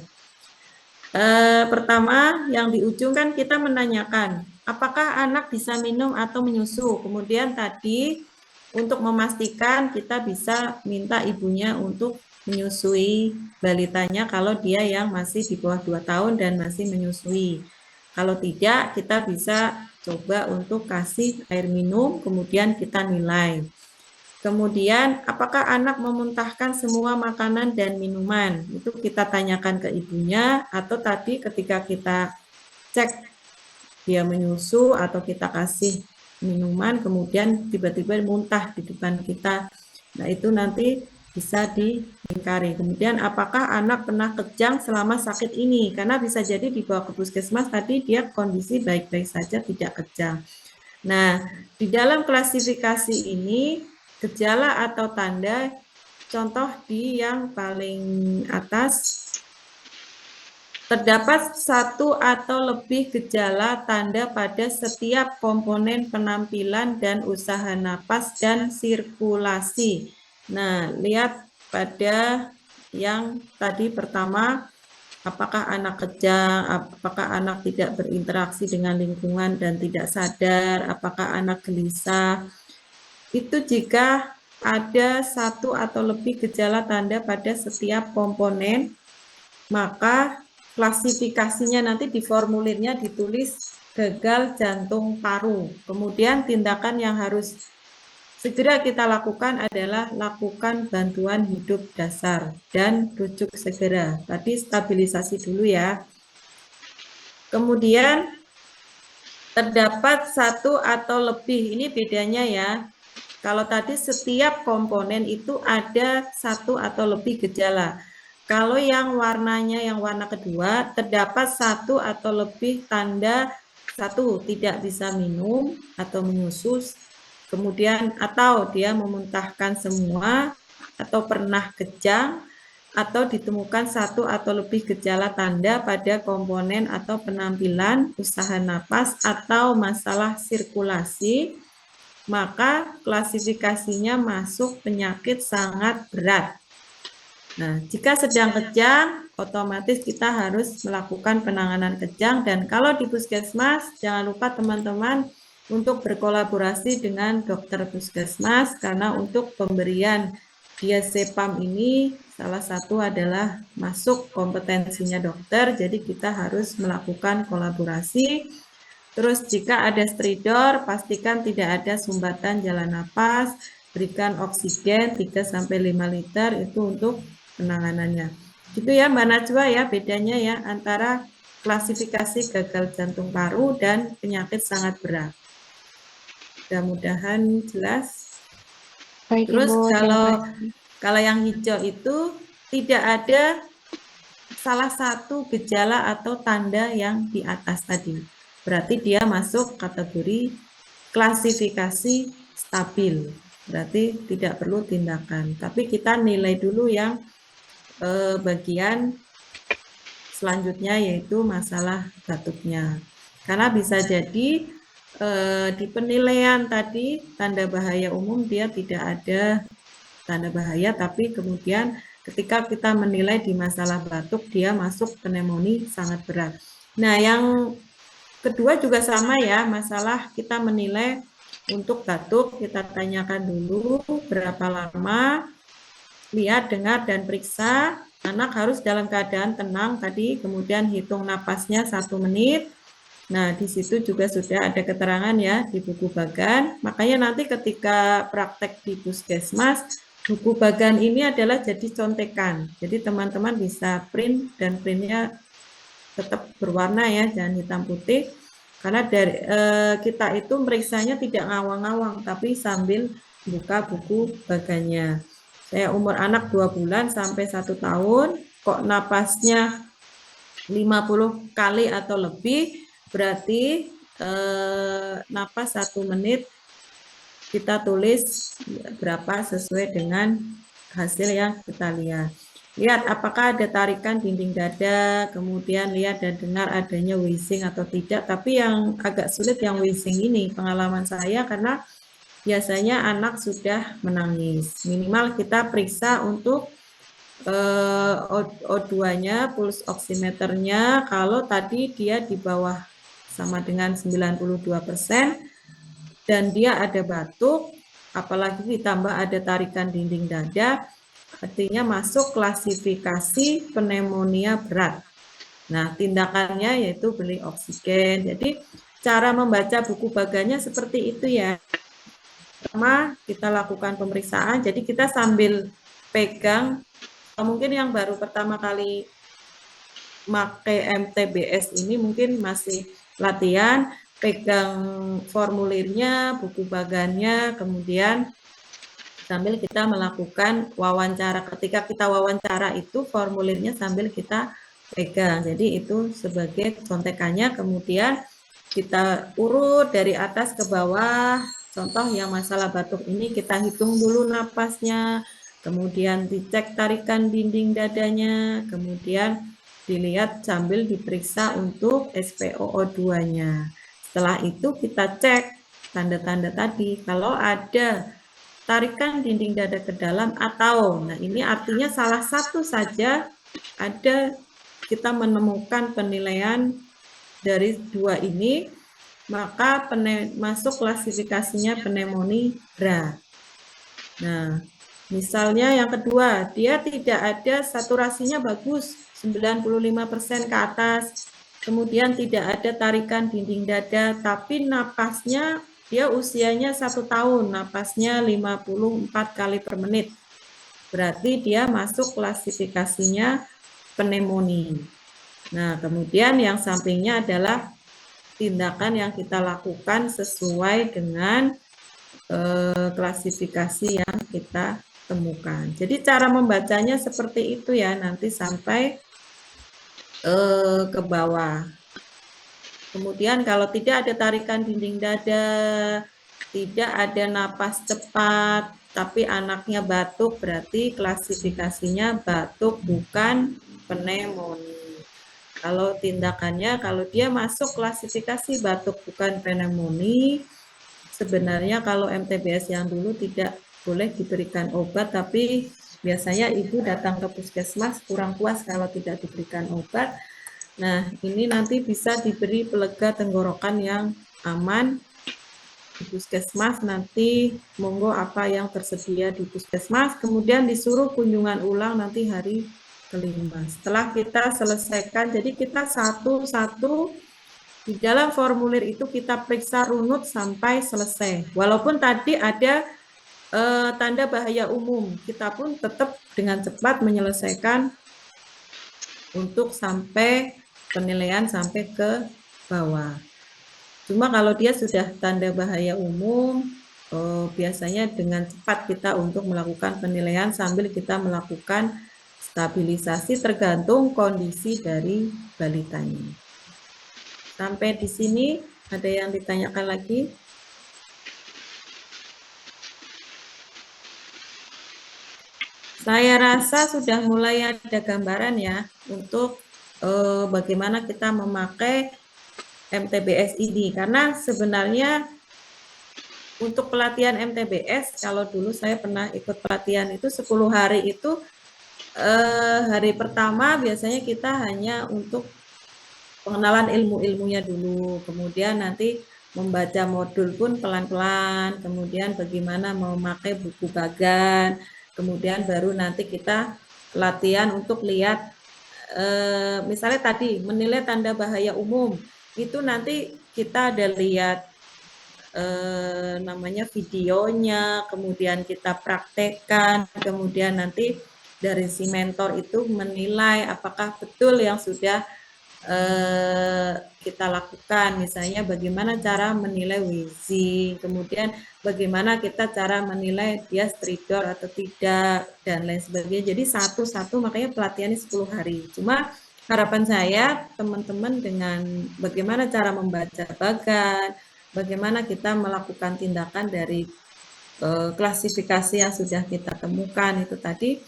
Pertama, yang di ujung kan kita menanyakan, apakah anak bisa minum atau menyusu? Kemudian tadi untuk memastikan kita bisa minta ibunya untuk menyusui balitanya kalau dia yang masih di bawah 2 tahun dan masih menyusui. Kalau tidak, kita bisa coba untuk kasih air minum, kemudian kita nilai. Kemudian, apakah anak memuntahkan semua makanan dan minuman? Itu kita tanyakan ke ibunya, atau tadi ketika kita cek dia menyusu atau kita kasih minuman, kemudian tiba-tiba muntah di depan kita. Nah, itu nanti bisa diingkari. Kemudian, apakah anak pernah kejang selama sakit ini? Karena bisa jadi dibawa ke puskesmas tadi dia kondisi baik-baik saja, tidak kejang. Nah, di dalam klasifikasi ini, gejala atau tanda, contoh di yang paling atas, terdapat satu atau lebih gejala tanda pada setiap komponen penampilan dan usaha napas dan sirkulasi. Nah, lihat pada yang tadi pertama, apakah anak kejang, apakah anak tidak berinteraksi dengan lingkungan dan tidak sadar, apakah anak gelisah. Itu jika ada satu atau lebih gejala tanda pada setiap komponen, maka klasifikasinya nanti di formulirnya ditulis gagal jantung paru. Kemudian tindakan yang harus segera kita lakukan adalah lakukan bantuan hidup dasar dan rujuk segera. Tadi stabilisasi dulu ya. Kemudian terdapat satu atau lebih, ini bedanya ya. Kalau tadi setiap komponen itu ada satu atau lebih gejala. Kalau yang warnanya yang warna kedua, terdapat satu atau lebih tanda, satu, tidak bisa minum atau menyusu, kemudian atau dia memuntahkan semua, atau pernah kejang, atau ditemukan satu atau lebih gejala tanda pada komponen atau penampilan, usaha napas, atau masalah sirkulasi, maka klasifikasinya masuk penyakit sangat berat. Nah, jika sedang kejang, otomatis kita harus melakukan penanganan kejang, dan kalau di puskesmas, jangan lupa teman-teman untuk berkolaborasi dengan dokter puskesmas, karena untuk pemberian diazepam ini salah satu adalah masuk kompetensinya dokter, jadi kita harus melakukan kolaborasi. Terus jika ada stridor, pastikan tidak ada sumbatan jalan napas, berikan oksigen 3-5 liter, itu untuk penanganannya. Gitu ya Mbak Najwa ya, bedanya ya antara klasifikasi gagal jantung paru dan penyakit sangat berat. Mudah-mudahan jelas. Baik Terus Ibu, kalau yang hijau itu tidak ada salah satu gejala atau tanda yang di atas tadi. Berarti dia masuk kategori klasifikasi stabil. Berarti tidak perlu tindakan. Tapi kita nilai dulu yang bagian selanjutnya, yaitu masalah batuknya. Karena bisa jadi di penilaian tadi tanda bahaya umum dia tidak ada tanda bahaya, tapi kemudian ketika kita menilai di masalah batuk dia masuk pneumonia sangat berat. Nah, yang kedua juga sama ya, masalah kita menilai untuk batuk, kita tanyakan dulu berapa lama, lihat, dengar, dan periksa. Anak harus dalam keadaan tenang tadi, kemudian hitung napasnya 1 menit. Nah, di situ juga sudah ada keterangan ya di buku bagan. Makanya nanti ketika praktek di puskesmas, buku bagan ini adalah jadi contekan. Jadi teman-teman bisa print, dan printnya tetap berwarna ya, jangan hitam putih. Karena dari kita itu meriksanya tidak ngawang-ngawang, tapi sambil buka buku baganya. Saya umur anak 2 bulan sampai 1 tahun, kok napasnya 50 kali atau lebih, berarti napas 1 menit kita tulis berapa sesuai dengan hasil yang kita lihat. Lihat apakah ada tarikan dinding dada, kemudian lihat dan dengar adanya wheezing atau tidak. Tapi yang agak sulit yang wheezing ini, pengalaman saya, karena biasanya anak sudah menangis. Minimal kita periksa untuk O2-nya, puls oximeternya, kalau tadi dia di bawah sama dengan 92%, dan dia ada batuk, apalagi ditambah ada tarikan dinding dada, artinya masuk klasifikasi pneumonia berat. Nah, tindakannya yaitu beli oksigen. Jadi, cara membaca buku baganya seperti itu ya. Pertama, kita lakukan pemeriksaan, jadi kita sambil pegang, mungkin yang baru pertama kali pakai MTBS ini mungkin masih latihan, pegang formulirnya, buku bagannya, kemudian sambil kita melakukan wawancara. Ketika kita wawancara itu formulirnya sambil kita pegang. Jadi itu sebagai contekannya, kemudian kita urut dari atas ke bawah. Contoh yang masalah batuk ini kita hitung dulu napasnya, kemudian dicek tarikan dinding dadanya, kemudian dilihat sambil diperiksa untuk SpOO2-nya. Setelah itu kita cek tanda-tanda tadi. Kalau ada tarikan dinding dada ke dalam atau, nah ini artinya salah satu saja ada kita menemukan penilaian dari 2 ini, maka masuk klasifikasinya pneumonia berat. Nah, misalnya yang kedua, dia tidak ada saturasinya bagus, 95% ke atas, kemudian tidak ada tarikan dinding dada, tapi napasnya dia usianya 1 tahun, napasnya 54 kali per menit. Berarti dia masuk klasifikasinya pneumonia. Nah, kemudian yang sampingnya adalah tindakan yang kita lakukan sesuai dengan klasifikasi yang kita temukan. Jadi cara membacanya seperti itu ya, nanti sampai ke bawah. Kemudian kalau tidak ada tarikan dinding dada, tidak ada napas cepat, tapi anaknya batuk, berarti klasifikasinya batuk bukan pneumonia. Kalau tindakannya, kalau dia masuk klasifikasi batuk bukan pneumonia, sebenarnya kalau MTBS yang dulu tidak boleh diberikan obat, tapi biasanya ibu datang ke puskesmas kurang puas kalau tidak diberikan obat. Nah, ini nanti bisa diberi pelega tenggorokan yang aman di puskesmas. Nanti monggo apa yang tersedia di puskesmas, kemudian disuruh kunjungan ulang nanti hari kelima. Setelah kita selesaikan, jadi kita satu-satu di dalam formulir itu kita periksa runut sampai selesai. Walaupun tadi ada tanda bahaya umum, kita pun tetap dengan cepat menyelesaikan untuk sampai penilaian sampai ke bawah. Cuma kalau dia sudah tanda bahaya umum, biasanya dengan cepat kita untuk melakukan penilaian sambil kita melakukan stabilisasi tergantung kondisi dari balitanya. Sampai di sini ada yang ditanyakan lagi? Saya rasa sudah mulai ada gambaran ya untuk bagaimana kita memakai MTBS ini. Karena sebenarnya untuk pelatihan MTBS, kalau dulu saya pernah ikut pelatihan itu 10 hari itu, hari pertama biasanya kita hanya untuk pengenalan ilmu-ilmunya dulu, kemudian nanti membaca modul pun pelan-pelan, kemudian bagaimana memakai buku bagan, kemudian baru nanti kita latihan untuk lihat, misalnya tadi menilai tanda bahaya umum, itu nanti kita ada lihat namanya videonya, kemudian kita praktekkan, kemudian nanti dari si mentor itu menilai apakah betul yang sudah kita lakukan, misalnya bagaimana cara menilai wheezing, kemudian bagaimana kita cara menilai dia stridor atau tidak, dan lain sebagainya. Jadi satu-satu, makanya pelatihannya 10 hari. Cuma harapan saya teman-teman dengan bagaimana cara membaca bagan, bagaimana kita melakukan tindakan dari klasifikasi yang sudah kita temukan itu tadi,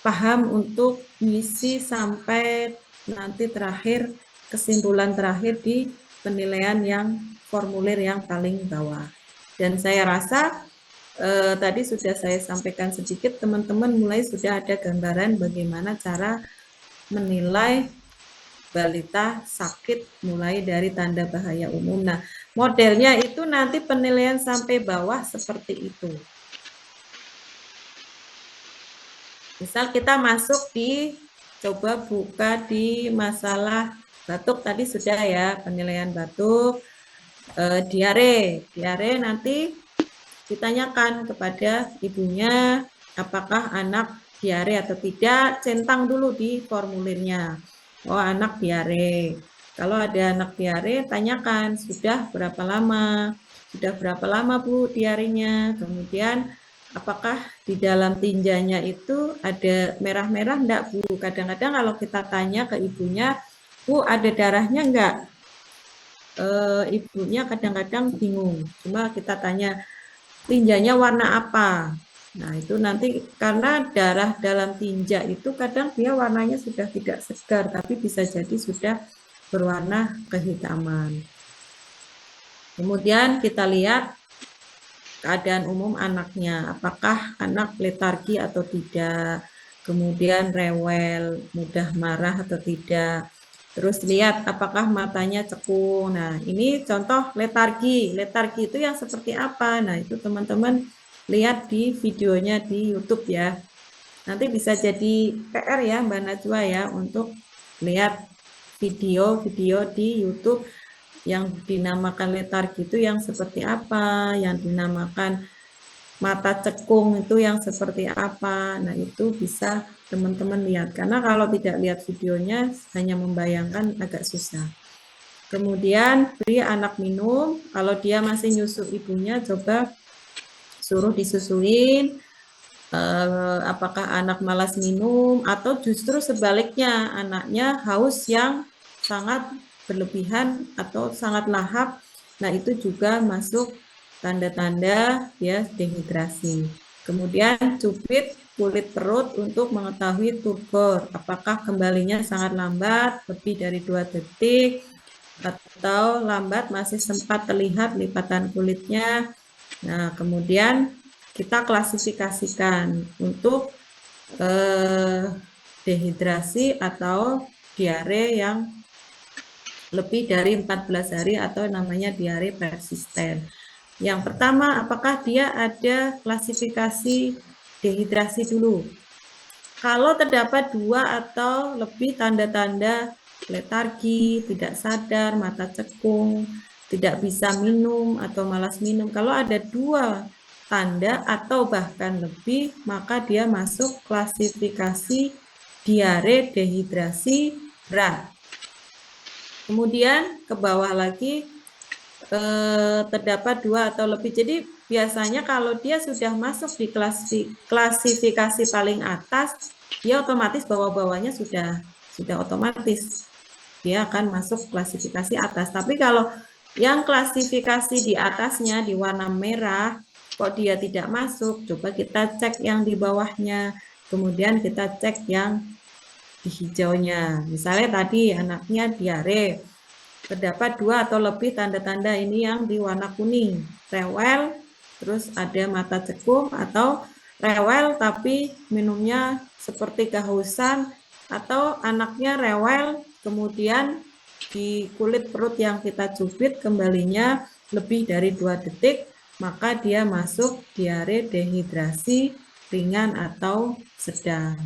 paham untuk misi sampai nanti terakhir, kesimpulan terakhir di penilaian yang formulir yang paling bawah. Dan saya rasa tadi sudah saya sampaikan sedikit, teman-teman mulai sudah ada gambaran bagaimana cara menilai balita sakit mulai dari tanda bahaya umum. Nah, modelnya itu nanti penilaian sampai bawah seperti itu. Misal kita masuk di, coba buka di masalah batuk tadi sudah ya, penilaian batuk, diare nanti ditanyakan kepada ibunya apakah anak diare atau tidak, centang dulu di formulirnya. Oh, anak diare. Kalau ada anak diare, tanyakan sudah berapa lama? Sudah berapa lama Bu diarenya? Kemudian apakah di dalam tinjanya itu ada merah-merah enggak Bu? Kadang-kadang kalau kita tanya ke ibunya, Bu ada darahnya enggak? Ibunya kadang-kadang bingung. Cuma kita tanya, tinjanya warna apa? Nah, itu nanti karena darah dalam tinja itu kadang dia warnanya sudah tidak segar, tapi bisa jadi sudah berwarna kehitaman. Kemudian kita lihat keadaan umum anaknya, apakah anak letargi atau tidak, kemudian rewel, mudah marah atau tidak. Terus lihat apakah matanya cekung. Nah, ini contoh letargi. Letargi itu yang seperti apa? Nah, itu teman-teman lihat di videonya di YouTube ya. Nanti bisa jadi PR ya Mbak Najwa ya untuk lihat video-video di YouTube yang dinamakan letargi itu yang seperti apa, yang dinamakan mata cekung itu yang seperti apa. Nah, itu bisa teman-teman lihat. Karena kalau tidak lihat videonya, hanya membayangkan agak susah. Kemudian, beri anak minum. Kalau dia masih nyusu ibunya, coba suruh disusuin. Apakah anak malas minum, atau justru sebaliknya, anaknya haus yang sangat berlebihan atau sangat lahap. Nah, itu juga masuk tanda-tanda ya dehidrasi. Kemudian cubit kulit perut untuk mengetahui turgor, apakah kembalinya sangat lambat, lebih dari 2 detik, atau lambat masih sempat terlihat lipatan kulitnya. Nah, kemudian kita klasifikasikan untuk dehidrasi atau diare yang lebih dari 14 hari atau namanya diare persisten. Yang pertama, apakah dia ada klasifikasi dehidrasi dulu? Kalau terdapat 2 atau lebih tanda-tanda letargi, tidak sadar, mata cekung, tidak bisa minum atau malas minum, kalau ada 2 tanda atau bahkan lebih, maka dia masuk klasifikasi diare dehidrasi berat. Kemudian ke bawah lagi terdapat 2 atau lebih. Jadi biasanya kalau dia sudah masuk di klasifikasi paling atas, dia otomatis bawah-bawahnya sudah otomatis. Dia akan masuk klasifikasi atas. Tapi kalau yang klasifikasi di atasnya di warna merah, kok dia tidak masuk, coba kita cek yang di bawahnya. Kemudian kita cek yang di hijaunya. Misalnya tadi anaknya diare, terdapat 2 atau lebih tanda-tanda ini yang di warna kuning, rewel, terus ada mata cekung, atau rewel tapi minumnya seperti kehausan, atau anaknya rewel kemudian di kulit perut yang kita cubit kembalinya lebih dari 2 detik, maka dia masuk diare dehidrasi ringan atau sedang.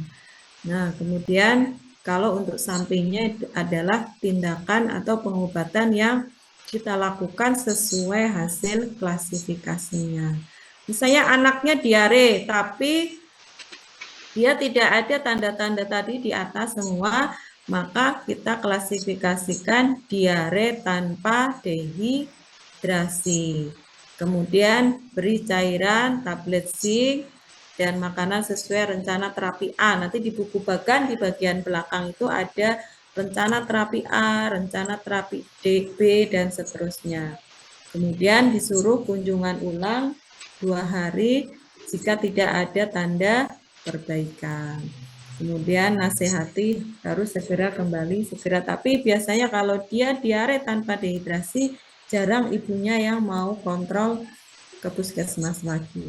Nah, kemudian kalau untuk sampingnya adalah tindakan atau pengobatan yang kita lakukan sesuai hasil klasifikasinya. Misalnya anaknya diare, tapi dia tidak ada tanda-tanda tadi di atas semua, maka kita klasifikasikan diare tanpa dehidrasi. Kemudian beri cairan, tablet zinc, dan makanan sesuai rencana terapi A. Nanti di buku bagan di bagian belakang itu ada rencana terapi A, rencana terapi D, B, dan seterusnya. Kemudian disuruh kunjungan ulang 2 hari jika tidak ada tanda perbaikan. Kemudian nasihati harus segera kembali, segera. Tapi biasanya kalau dia diare tanpa dehidrasi, jarang ibunya yang mau kontrol ke puskesmas lagi.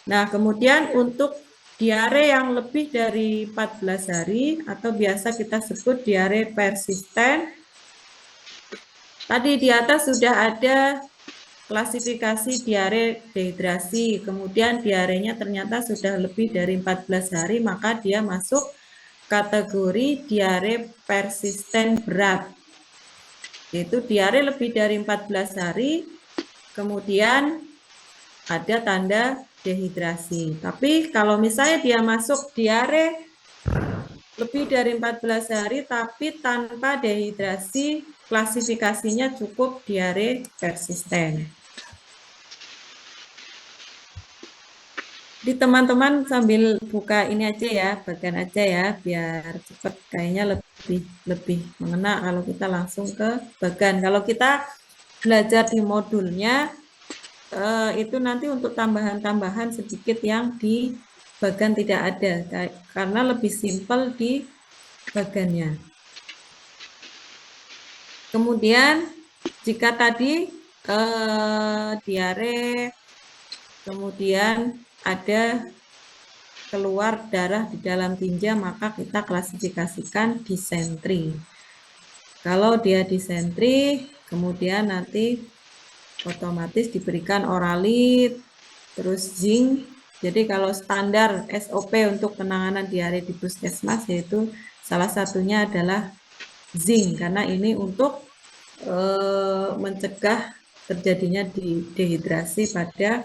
Nah, kemudian untuk diare yang lebih dari 14 hari atau biasa kita sebut diare persisten, tadi di atas sudah ada klasifikasi diare dehidrasi, kemudian diarenya ternyata sudah lebih dari 14 hari, maka dia masuk kategori diare persisten berat. Yaitu diare lebih dari 14 hari, kemudian ada tanda dehidrasi. Tapi kalau misalnya dia masuk diare lebih dari 14 hari tapi tanpa dehidrasi, klasifikasinya cukup diare persisten. Di teman-teman sambil buka ini aja ya, bagian aja ya, biar cepat. Kayaknya lebih mengena kalau kita langsung ke bagan. Kalau kita belajar di modulnya, itu nanti untuk tambahan-tambahan sedikit yang di bagan tidak ada, karena lebih simpel di bagannya. Kemudian jika tadi diare, kemudian ada keluar darah di dalam tinja, maka kita klasifikasikan disentri. Kalau dia disentri, kemudian nanti otomatis diberikan oralit, terus zinc. Jadi kalau standar SOP untuk penanganan diare di puskesmas yaitu salah satunya adalah zinc, karena ini untuk mencegah terjadinya dehidrasi pada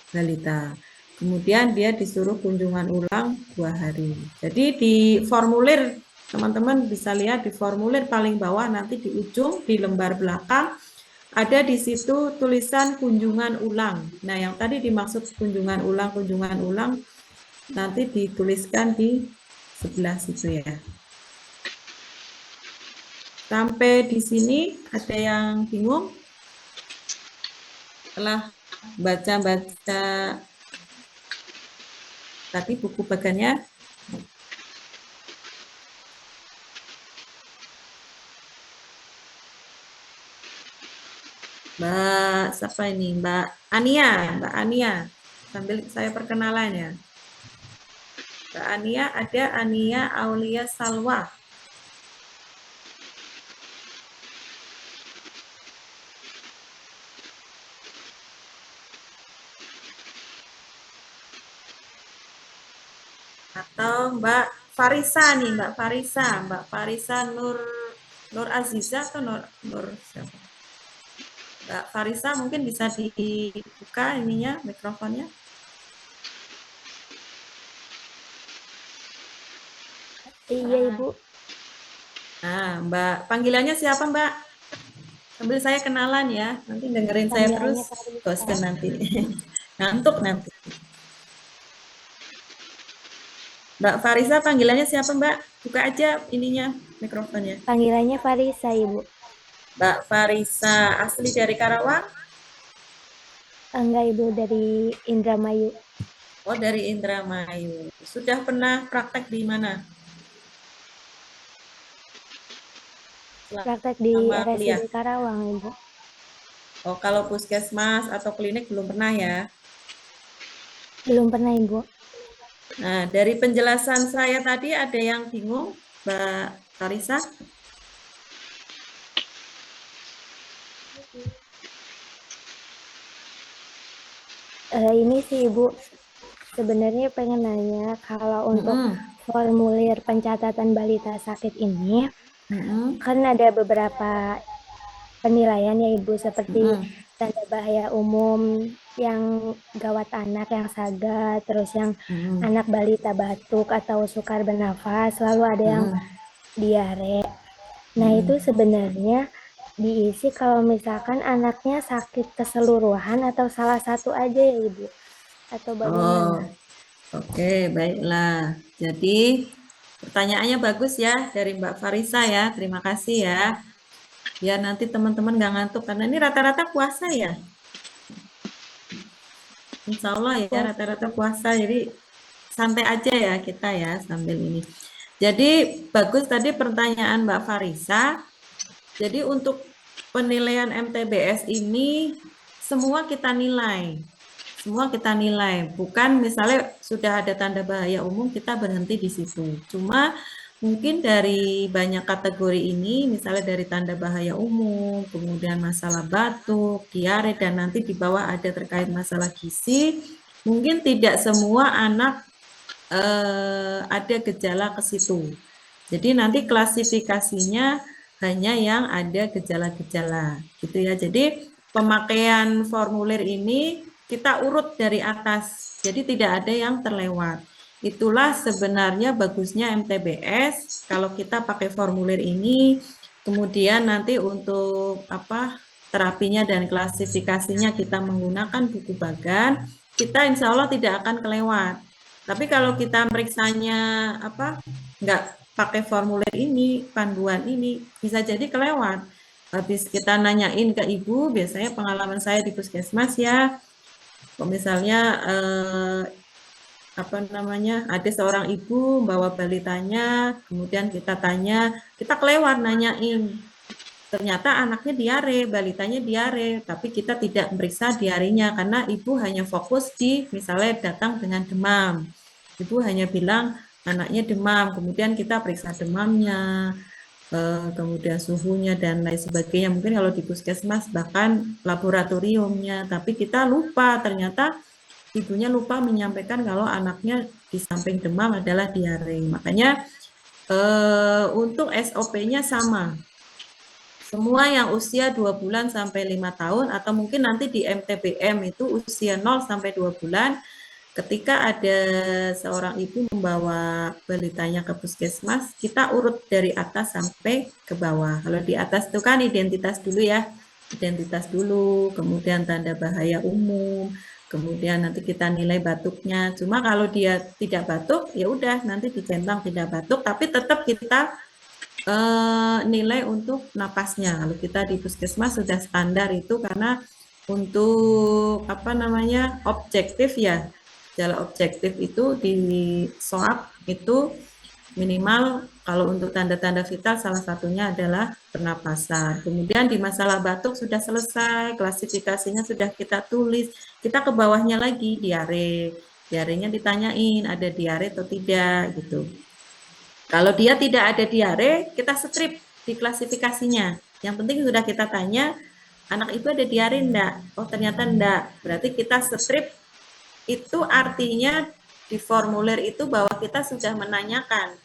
balita. Kemudian dia disuruh kunjungan ulang 2 hari. Jadi di formulir, teman-teman bisa lihat di formulir paling bawah nanti di ujung di lembar belakang ada di situ tulisan kunjungan ulang. Nah, yang tadi dimaksud kunjungan ulang nanti dituliskan di sebelah situ ya. Sampai di sini ada yang bingung? Setelah baca-baca tadi buku bagannya, Mbak siapa ini? Mbak Ania. Sambil saya perkenalan ya. Mbak Ania, ada Ania Aulia Salwa. Atau Mbak Farisa nih, Mbak Farisa Nur Aziza atau Nur siapa? Mbak Farisa mungkin bisa dibuka ininya mikrofonnya. Iya, Ibu. Nah, Mbak, panggilannya siapa, Mbak? Sambil saya kenalan ya, nanti dengerin saya terus, bosan nanti. Ngantuk nanti. Mbak Farisa panggilannya siapa, Mbak? Buka aja ininya mikrofonnya. Panggilannya Farisa, Ibu. Mbak Farisa, asli dari Karawang? Enggak, Ibu, dari Indramayu. Oh, dari Indramayu. Sudah pernah praktek di mana? Praktek di RSUD Karawang, Ibu. Oh, kalau puskesmas atau klinik belum pernah ya? Belum pernah, Ibu. Nah, dari penjelasan saya tadi ada yang bingung, Mbak Farisa? Ini sih, Ibu, sebenarnya pengen nanya kalau untuk formulir pencatatan balita sakit ini, kan ada beberapa penilaian ya, Ibu, seperti tanda bahaya umum, yang gawat anak, yang saga, terus yang anak balita batuk atau sukar bernafas, lalu ada yang diare. Nah, itu sebenarnya diisi kalau misalkan anaknya sakit keseluruhan atau salah satu aja ya Ibu? Atau bagaimana? Oke, baiklah. Jadi pertanyaannya bagus ya dari Mbak Farisa ya. Terima kasih ya. Biar nanti teman-teman nggak ngantuk karena ini rata-rata puasa ya. Insya Allah ya rata-rata puasa. Jadi santai aja ya kita ya sambil ini. Jadi bagus tadi pertanyaan Mbak Farisa. Jadi untuk penilaian MTBS ini semua kita nilai. Semua kita nilai, bukan misalnya sudah ada tanda bahaya umum kita berhenti di situ. Cuma mungkin dari banyak kategori ini, misalnya dari tanda bahaya umum, kemudian masalah batuk, diare, dan nanti di bawah ada terkait masalah gizi, mungkin tidak semua anak ada gejala ke situ. Jadi nanti klasifikasinya hanya yang ada gejala-gejala, gitu ya. Jadi pemakaian formulir ini kita urut dari atas, jadi tidak ada yang terlewat. Itulah sebenarnya bagusnya MTBS kalau kita pakai formulir ini, kemudian nanti untuk terapinya dan klasifikasinya kita menggunakan buku Bagan, kita insya Allah tidak akan kelewat. Tapi kalau kita meriksanya nggak pakai formulir ini, panduan ini, bisa jadi kelewat. Habis kita nanyain ke ibu, biasanya pengalaman saya di puskesmas ya, misalnya ada seorang ibu bawa balitanya, kemudian kita tanya, kita kelewat nanyain, ternyata anaknya diare, balitanya diare, tapi kita tidak memeriksa diarenya karena ibu hanya fokus di misalnya datang dengan demam. Ibu hanya bilang anaknya demam, kemudian kita periksa demamnya, kemudian suhunya dan lain sebagainya. Mungkin kalau di puskesmas bahkan laboratoriumnya, tapi kita lupa ternyata ibunya lupa menyampaikan kalau anaknya di samping demam adalah diare. Makanya untuk SOP-nya sama. Semua yang usia 2 bulan sampai 5 tahun atau mungkin nanti di MTBM itu usia 0 sampai 2 bulan, ketika ada seorang ibu membawa balitanya ke puskesmas, kita urut dari atas sampai ke bawah. Kalau di atas itu kan identitas dulu ya, identitas dulu, kemudian tanda bahaya umum, kemudian nanti kita nilai batuknya. Cuma kalau dia tidak batuk, ya udah nanti dicentang tidak batuk, tapi tetap kita nilai untuk napasnya. Kalau kita di puskesmas sudah standar itu karena untuk objektif ya, gejala objektif itu di swab itu minimal kalau untuk tanda-tanda vital salah satunya adalah pernapasan. Kemudian di masalah batuk sudah selesai, klasifikasinya sudah kita tulis, kita ke bawahnya lagi diare. Diarenya ditanyain ada diare atau tidak gitu. Kalau dia tidak ada diare, kita strip di klasifikasinya. Yang penting sudah kita tanya, anak ibu ada diare enggak? Oh ternyata enggak. Berarti kita strip itu artinya di formulir itu bahwa kita sudah menanyakan,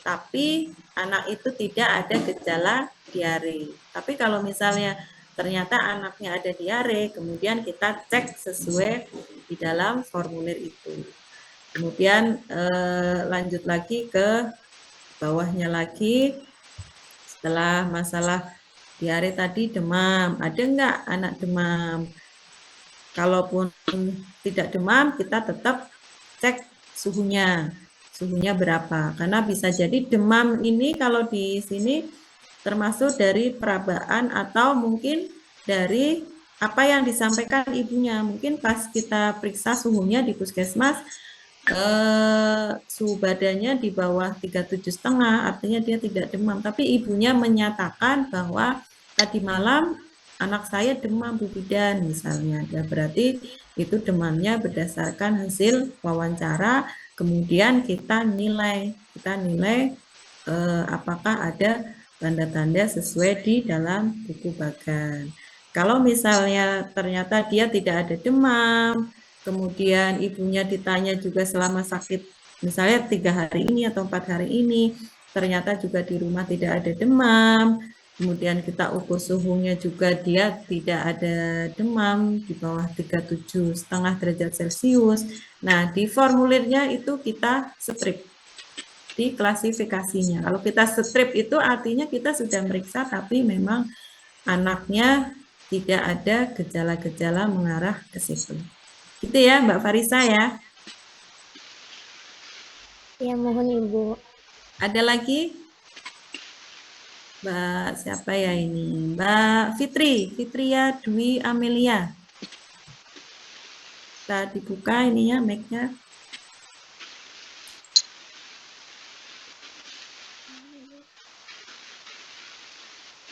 tapi anak itu tidak ada gejala diare. Tapi kalau misalnya ternyata anaknya ada diare, kemudian kita cek sesuai di dalam formulir itu. Kemudian lanjut lagi ke bawahnya lagi, setelah masalah diare tadi demam, ada enggak anak demam? Kalaupun tidak demam, kita tetap cek suhunya berapa. Karena bisa jadi demam ini kalau di sini termasuk dari perabaan atau mungkin dari apa yang disampaikan ibunya. Mungkin pas kita periksa suhunya di puskesmas, suhu badannya di bawah 37,5, artinya dia tidak demam. Tapi ibunya menyatakan bahwa tadi malam anak saya demam Bu Bidan misalnya, ya berarti itu demamnya berdasarkan hasil wawancara, kemudian kita nilai apakah ada tanda-tanda sesuai di dalam buku Bagan. Kalau misalnya ternyata dia tidak ada demam, kemudian ibunya ditanya juga selama sakit, misalnya 3 hari ini atau 4 hari ini, ternyata juga di rumah tidak ada demam, kemudian kita ukur suhunya juga dia tidak ada demam di bawah 37,5 derajat Celcius. Nah, di formulirnya itu kita strip. di klasifikasinya. Kalau kita strip itu artinya kita sudah meriksa tapi memang anaknya tidak ada gejala-gejala mengarah ke situ. Gitu ya Mbak Farisa ya. Ya, mohon Ibu. Ada lagi? Mbak siapa ya ini? Mbak Fitria Dwi Amelia. Kita dibuka ininya mic-nya.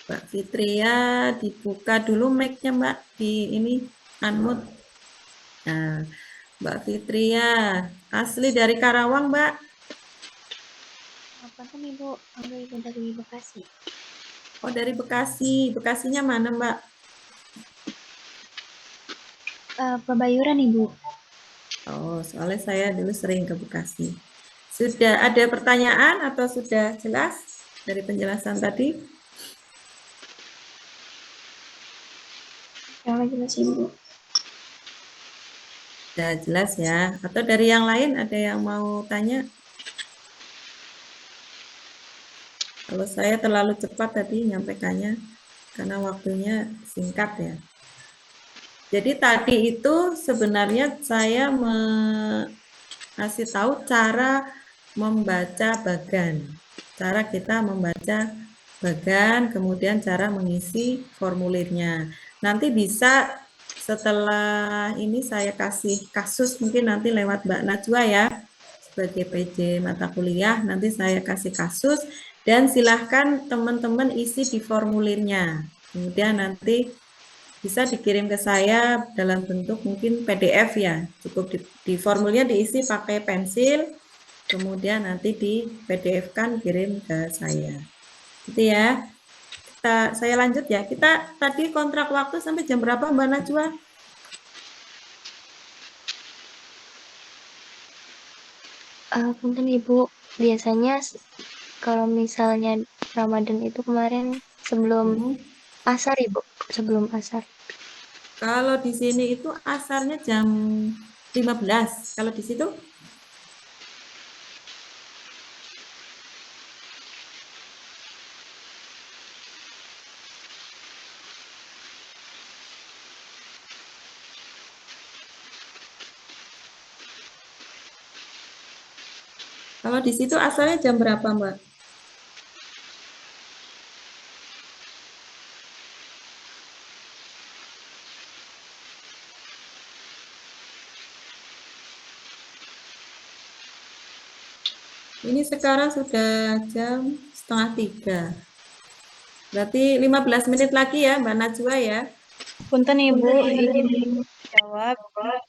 Mbak Fitria dibuka dulu mic-nya Mbak, di ini unmute. Nah, Mbak Fitria, asli dari Karawang Mbak? Apa kan Ibu? Ibu dari Bekasi. Oh dari Bekasi, Bekasinya mana Mbak? Pebayuran Ibu. Oh, soalnya saya dulu sering ke Bekasi. Sudah ada pertanyaan atau sudah jelas dari penjelasan tadi? Jelas Ibu. Sudah jelas ya. Atau dari yang lain ada yang mau tanya? Kalau saya terlalu cepat tadi nyampaikannya karena waktunya singkat ya. Jadi tadi itu sebenarnya saya ngasih tahu cara membaca bagan. Cara kita membaca bagan, kemudian cara mengisi formulirnya. Nanti bisa setelah ini saya kasih kasus mungkin nanti lewat Mbak Najwa ya sebagai PJ mata kuliah. Nanti saya kasih kasus dan silahkan teman-teman isi di formulirnya. Kemudian nanti bisa dikirim ke saya dalam bentuk mungkin PDF ya. Cukup di formulnya diisi pakai pensil, kemudian nanti di PDF-kan kirim ke saya. Gitu ya. Saya lanjut ya. Kita tadi kontrak waktu sampai jam berapa Mbak Najwa? Punten Ibu, biasanya kalau misalnya Ramadan itu kemarin sebelum asar Ibu, sebelum asar. Kalau di sini itu asarnya jam 15. Kalau di situ? Kalau di situ asarnya jam berapa, Mbak? Ini sekarang sudah jam 2:30. Berarti 15 menit lagi ya, Mbak Najwa ya. Punten Ibu, izin jawab.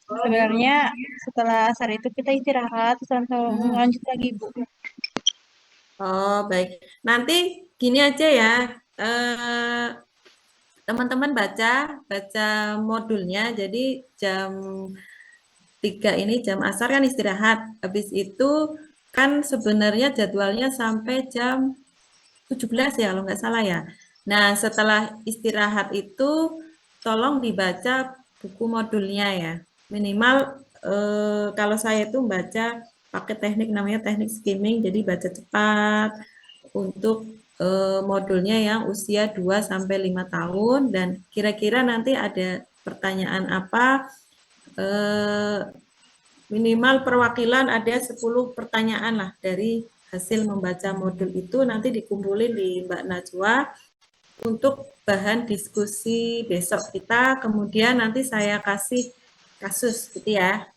Sebenarnya setelah asar itu kita istirahat, terus lanjut lagi Ibu. Oh, baik. Nanti gini aja ya. Teman-teman baca modulnya. Jadi jam 3 ini jam asar kan istirahat. Habis itu kan sebenarnya jadwalnya sampai jam 17 ya, kalau nggak salah ya. Nah, setelah istirahat itu tolong dibaca buku modulnya ya. Minimal kalau saya itu baca pakai teknik namanya teknik skimming, jadi baca cepat untuk modulnya yang usia 2 sampai 5 tahun dan kira-kira nanti ada pertanyaan apa minimal perwakilan ada 10 pertanyaan lah dari hasil membaca modul itu nanti dikumpulin di Mbak Najwa untuk bahan diskusi besok kita, kemudian nanti saya kasih kasus gitu ya.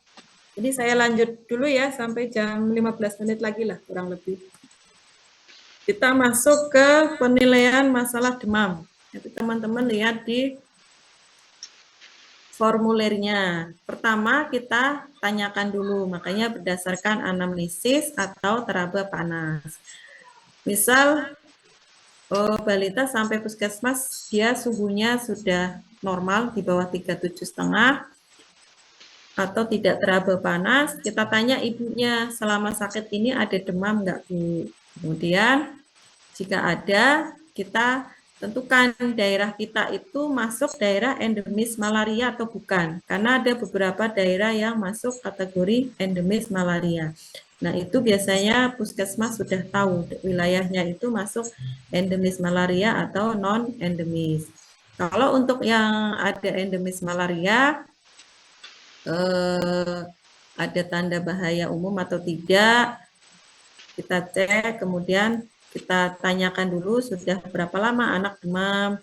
Jadi saya lanjut dulu ya sampai jam 15 menit lagi lah kurang lebih. Kita masuk ke penilaian masalah demam. Jadi teman-teman lihat di formulirnya. Pertama kita tanyakan dulu, makanya berdasarkan anamnesis atau teraba panas. Misal balita sampai puskesmas dia suhunya sudah normal di bawah 37,5 atau tidak teraba panas, kita tanya ibunya selama sakit ini ada demam enggak Bu? Kemudian jika ada, kita tentukan daerah kita itu masuk daerah endemis malaria atau bukan. Karena ada beberapa daerah yang masuk kategori endemis malaria. Nah, itu biasanya puskesmas sudah tahu wilayahnya itu masuk endemis malaria atau non endemis. Kalau untuk yang ada endemis malaria, ada tanda bahaya umum atau tidak, kita cek, kemudian kita tanyakan dulu sudah berapa lama anak demam.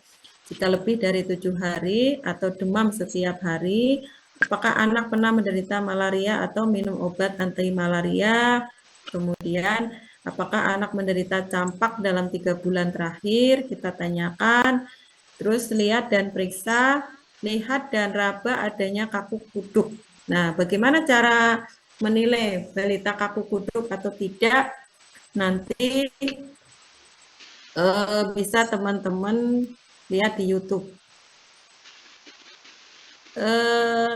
Jika lebih dari 7 hari atau demam setiap hari, apakah anak pernah menderita malaria atau minum obat anti malaria. Kemudian, apakah anak menderita campak dalam 3 bulan terakhir, kita tanyakan. Terus lihat dan periksa, lihat dan raba adanya kaku kuduk. Nah, bagaimana cara menilai balita kaku kuduk atau tidak? Nanti bisa teman-teman lihat di YouTube.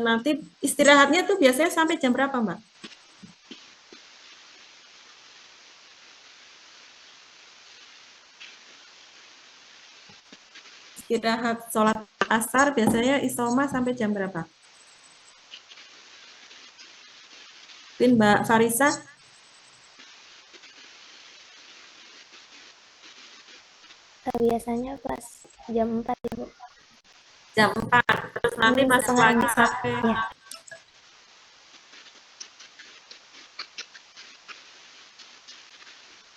Nanti istirahatnya tuh biasanya sampai jam berapa, Mbak? Istirahat sholat asar biasanya isoma sampai jam berapa? Mungkin Mbak Farisa? Biasanya pas jam 4, Ibu. Jam 4, terus nanti masuk lagi sampai... Ya.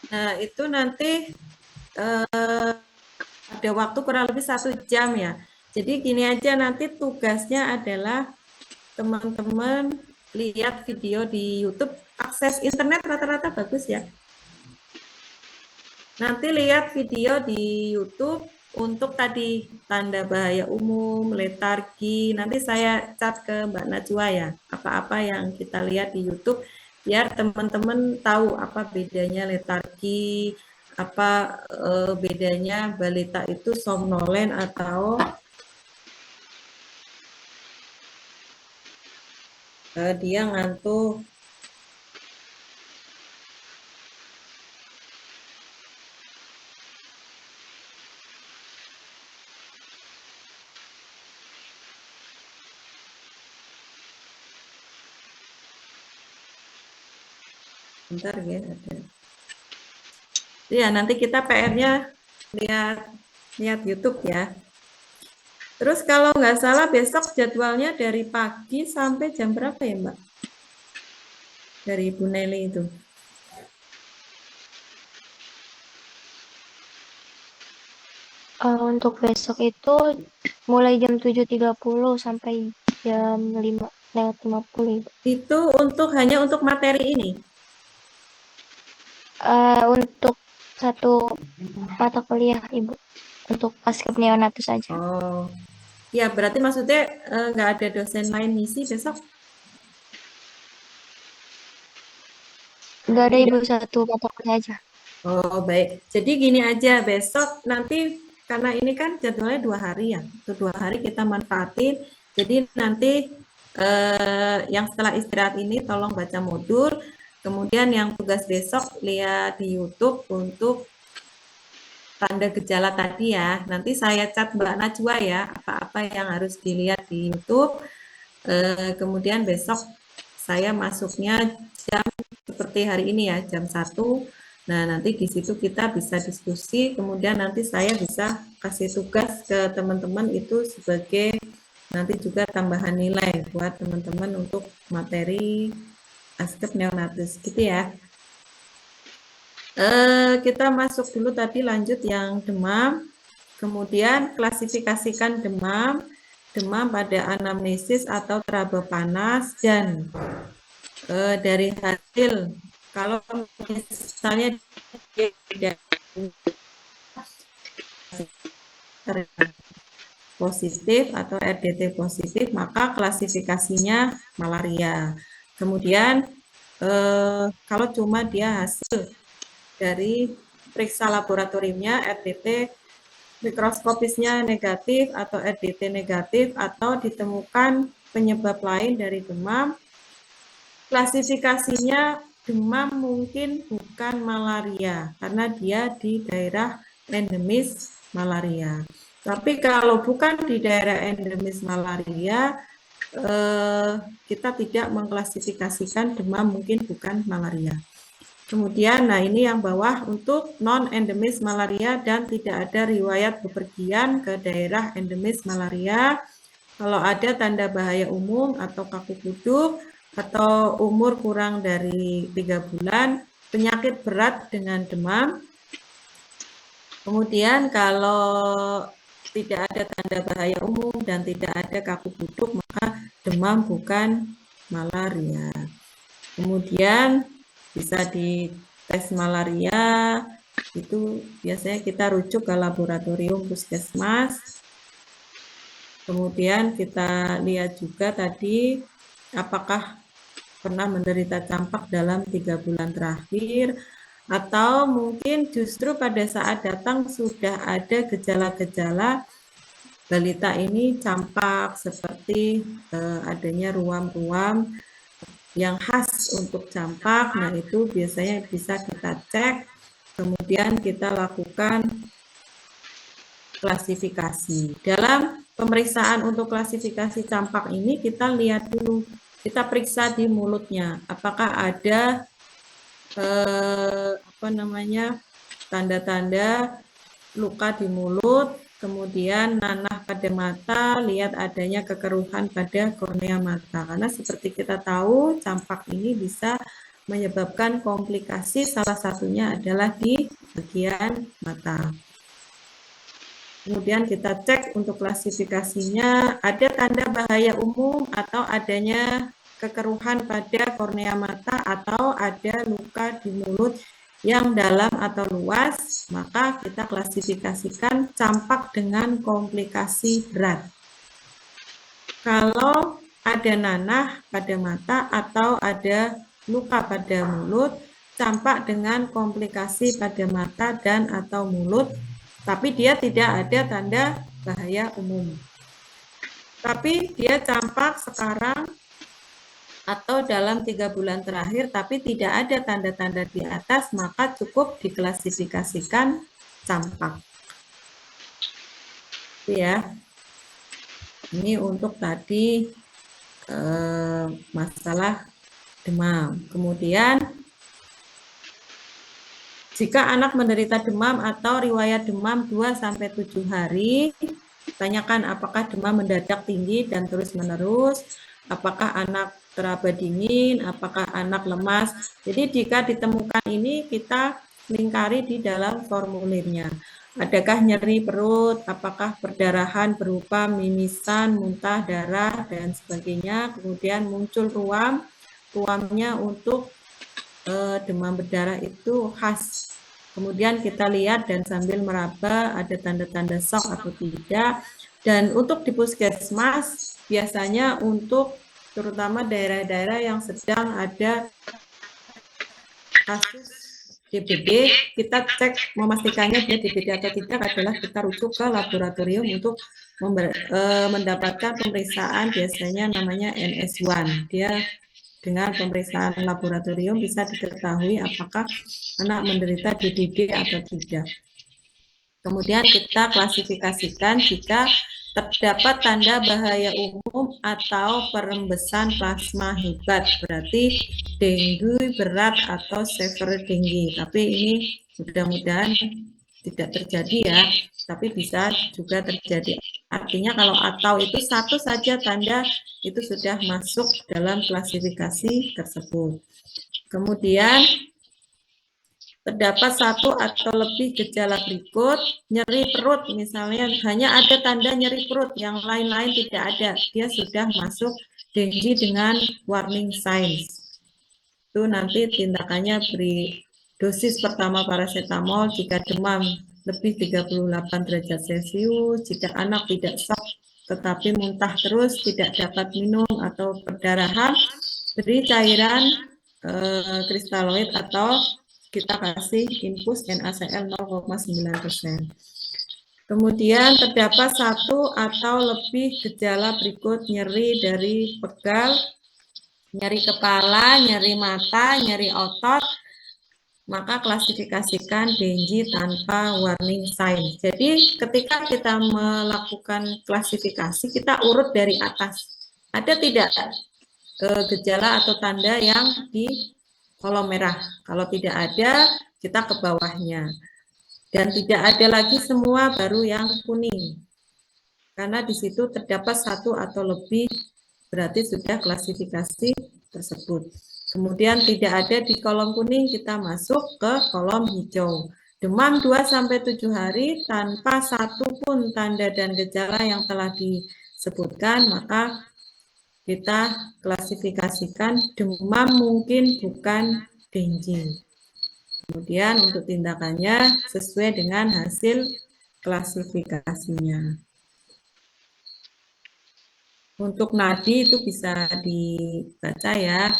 Nah, itu nanti ada waktu kurang lebih 1 jam ya. Jadi gini aja, nanti tugasnya adalah teman-teman lihat video di YouTube, akses internet rata-rata bagus ya. Nanti lihat video di YouTube untuk tadi tanda bahaya umum, letargi. Nanti saya cat ke Mbak Najwa ya, apa-apa yang kita lihat di YouTube, biar teman-teman tahu apa bedanya letargi, apa bedanya balita itu somnolen atau dia ngantuk. Bentar ya, ada. Ya, nanti kita PR-nya lihat YouTube ya. Terus kalau nggak salah besok jadwalnya dari pagi sampai jam berapa ya, Mbak? Dari Ibu Nelly itu. Untuk besok itu mulai jam 7.30 sampai jam 5:50. Itu hanya untuk materi ini? Untuk satu mata kuliah, Ibu. Untuk paskib neonatus saja. Oh, ya berarti maksudnya nggak ada dosen lain ngisi besok? Nggak ada, Ibu, satu mata kuliah aja. Oh, baik. Jadi gini aja, besok nanti karena ini kan jadwalnya 2 hari ya, itu 2 hari kita manfaatin. Jadi nanti yang setelah istirahat ini tolong baca modul, kemudian yang tugas besok lihat di YouTube untuk tanda gejala tadi ya. Nanti saya cat Mbak Najwa ya, apa-apa yang harus dilihat di YouTube. Kemudian besok saya masuknya jam seperti hari ini ya, jam 1. Nah, nanti di situ kita bisa diskusi, kemudian nanti saya bisa kasih tugas ke teman-teman itu sebagai nanti juga tambahan nilai buat teman-teman untuk materi paskib neonatus gitu ya. Kita masuk dulu tadi, lanjut yang demam, kemudian klasifikasikan demam pada anamnesis atau teraba panas, dan dari hasil kalau misalnya positif atau RDT positif, maka klasifikasinya malaria. Kemudian kalau cuma dia hasil dari periksa laboratoriumnya RDT mikroskopisnya negatif atau RDT negatif atau ditemukan penyebab lain dari demam, klasifikasinya demam mungkin bukan malaria karena dia di daerah endemis malaria. Tapi kalau bukan di daerah endemis malaria, kita tidak mengklasifikasikan demam mungkin bukan malaria. Kemudian, nah ini yang bawah untuk non-endemis malaria dan tidak ada riwayat bepergian ke daerah endemis malaria. Kalau ada tanda bahaya umum atau kaku kuduk atau umur kurang dari 3 bulan, penyakit berat dengan demam. Kemudian kalau tidak ada tanda bahaya umum dan tidak ada kaku kuduk, maka demam bukan malaria. Kemudian bisa di tes malaria, itu biasanya kita rujuk ke laboratorium puskesmas. Kemudian kita lihat juga tadi apakah pernah menderita campak dalam 3 bulan terakhir, atau mungkin justru pada saat datang sudah ada gejala-gejala balita ini campak seperti adanya ruam-ruam yang khas untuk campak. Nah, itu biasanya bisa kita cek, kemudian kita lakukan klasifikasi. Dalam pemeriksaan untuk klasifikasi campak ini kita lihat dulu, kita periksa di mulutnya, apakah ada tanda-tanda luka di mulut, kemudian nanah pada mata, lihat adanya kekeruhan pada kornea mata. Karena seperti kita tahu, campak ini bisa menyebabkan komplikasi, salah satunya adalah di bagian mata. Kemudian kita cek untuk klasifikasinya, ada tanda bahaya umum atau adanya kekeruhan pada kornea mata atau ada luka di mulut yang dalam atau luas, maka kita klasifikasikan campak dengan komplikasi berat. Kalau ada nanah pada mata atau ada luka pada mulut, campak dengan komplikasi pada mata dan atau mulut, tapi dia tidak ada tanda bahaya umum. Tapi dia campak sekarang atau dalam 3 bulan terakhir, tapi tidak ada tanda-tanda di atas, maka cukup diklasifikasikan campak. Ya, ini untuk tadi masalah demam. Kemudian, jika anak menderita demam atau riwayat demam 2-7 hari, tanyakan apakah demam mendadak tinggi dan terus-menerus, apakah anak teraba dingin, apakah anak lemas. Jadi jika ditemukan ini, kita lingkari di dalam formulirnya. Adakah nyeri perut, apakah perdarahan berupa mimisan, muntah, darah, dan sebagainya. Kemudian muncul ruamnya untuk demam berdarah itu khas. Kemudian kita lihat dan sambil meraba ada tanda-tanda shock atau tidak. Dan untuk di puskesmas biasanya untuk terutama daerah-daerah yang sedang ada kasus DBD, kita cek memastikannya dia DBD atau tidak adalah kita rujuk ke laboratorium untuk mendapatkan pemeriksaan, biasanya namanya NS1. Dia dengan pemeriksaan laboratorium bisa diketahui apakah anak menderita DBD atau tidak. Kemudian kita klasifikasikan jika terdapat tanda bahaya umum atau perembesan plasma hebat, berarti dengue berat atau severe dengue. Tapi ini mudah-mudahan tidak terjadi ya, tapi bisa juga terjadi. Artinya kalau atau itu satu saja tanda itu sudah masuk dalam klasifikasi tersebut. Kemudian terdapat satu atau lebih gejala berikut, nyeri perut misalnya hanya ada tanda nyeri perut, yang lain-lain tidak ada, dia sudah masuk dengue dengan warning signs. Itu nanti tindakannya beri dosis pertama paracetamol jika demam lebih 38 derajat Celcius, jika anak tidak shock tetapi muntah terus, tidak dapat minum atau perdarahan, beri cairan kristaloid atau kita kasih infus NaCl 0,9%. Kemudian terdapat satu atau lebih gejala berikut, nyeri dari pegal, nyeri kepala, nyeri mata, nyeri otot, maka klasifikasikan dengue tanpa warning sign. Jadi ketika kita melakukan klasifikasi, kita urut dari atas. Ada tidak gejala atau tanda yang kolom merah. Kalau tidak ada, kita ke bawahnya. Dan tidak ada lagi semua, baru yang kuning. Karena di situ terdapat satu atau lebih, berarti sudah klasifikasi tersebut. Kemudian tidak ada di kolom kuning, kita masuk ke kolom hijau. Demam 2-7 hari tanpa satu pun tanda dan gejala yang telah disebutkan, maka kita klasifikasikan demam mungkin bukan dengue. Kemudian untuk tindakannya sesuai dengan hasil klasifikasinya. Untuk nadi itu bisa dibaca ya.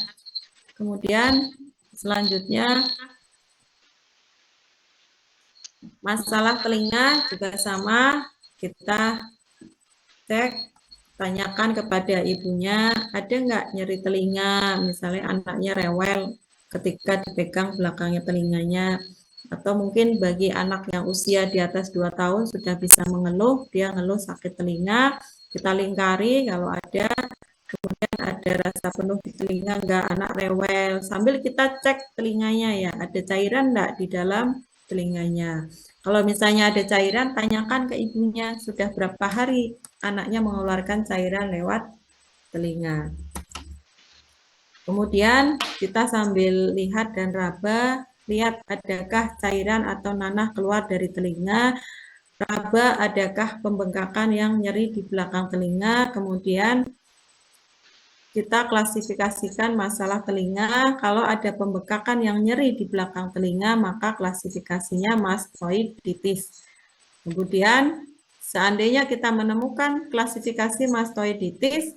Kemudian selanjutnya masalah telinga juga sama, kita cek, tanyakan kepada ibunya, ada nggak nyeri telinga, misalnya anaknya rewel ketika dipegang belakangnya telinganya, atau mungkin bagi anak yang usia di atas 2 tahun sudah bisa mengeluh, dia ngeluh sakit telinga, kita lingkari kalau ada, kemudian ada rasa penuh di telinga, enggak, anak rewel, sambil kita cek telinganya ya, ada cairan enggak di dalam telinganya. Kalau misalnya ada cairan, tanyakan ke ibunya, sudah berapa hari anaknya mengeluarkan cairan lewat telinga. Kemudian kita sambil lihat dan raba, lihat adakah cairan atau nanah keluar dari telinga, raba adakah pembengkakan yang nyeri di belakang telinga, kemudian kita klasifikasikan masalah telinga. Kalau ada pembengkakan yang nyeri di belakang telinga, maka klasifikasinya mastoiditis. Kemudian, seandainya kita menemukan klasifikasi mastoiditis,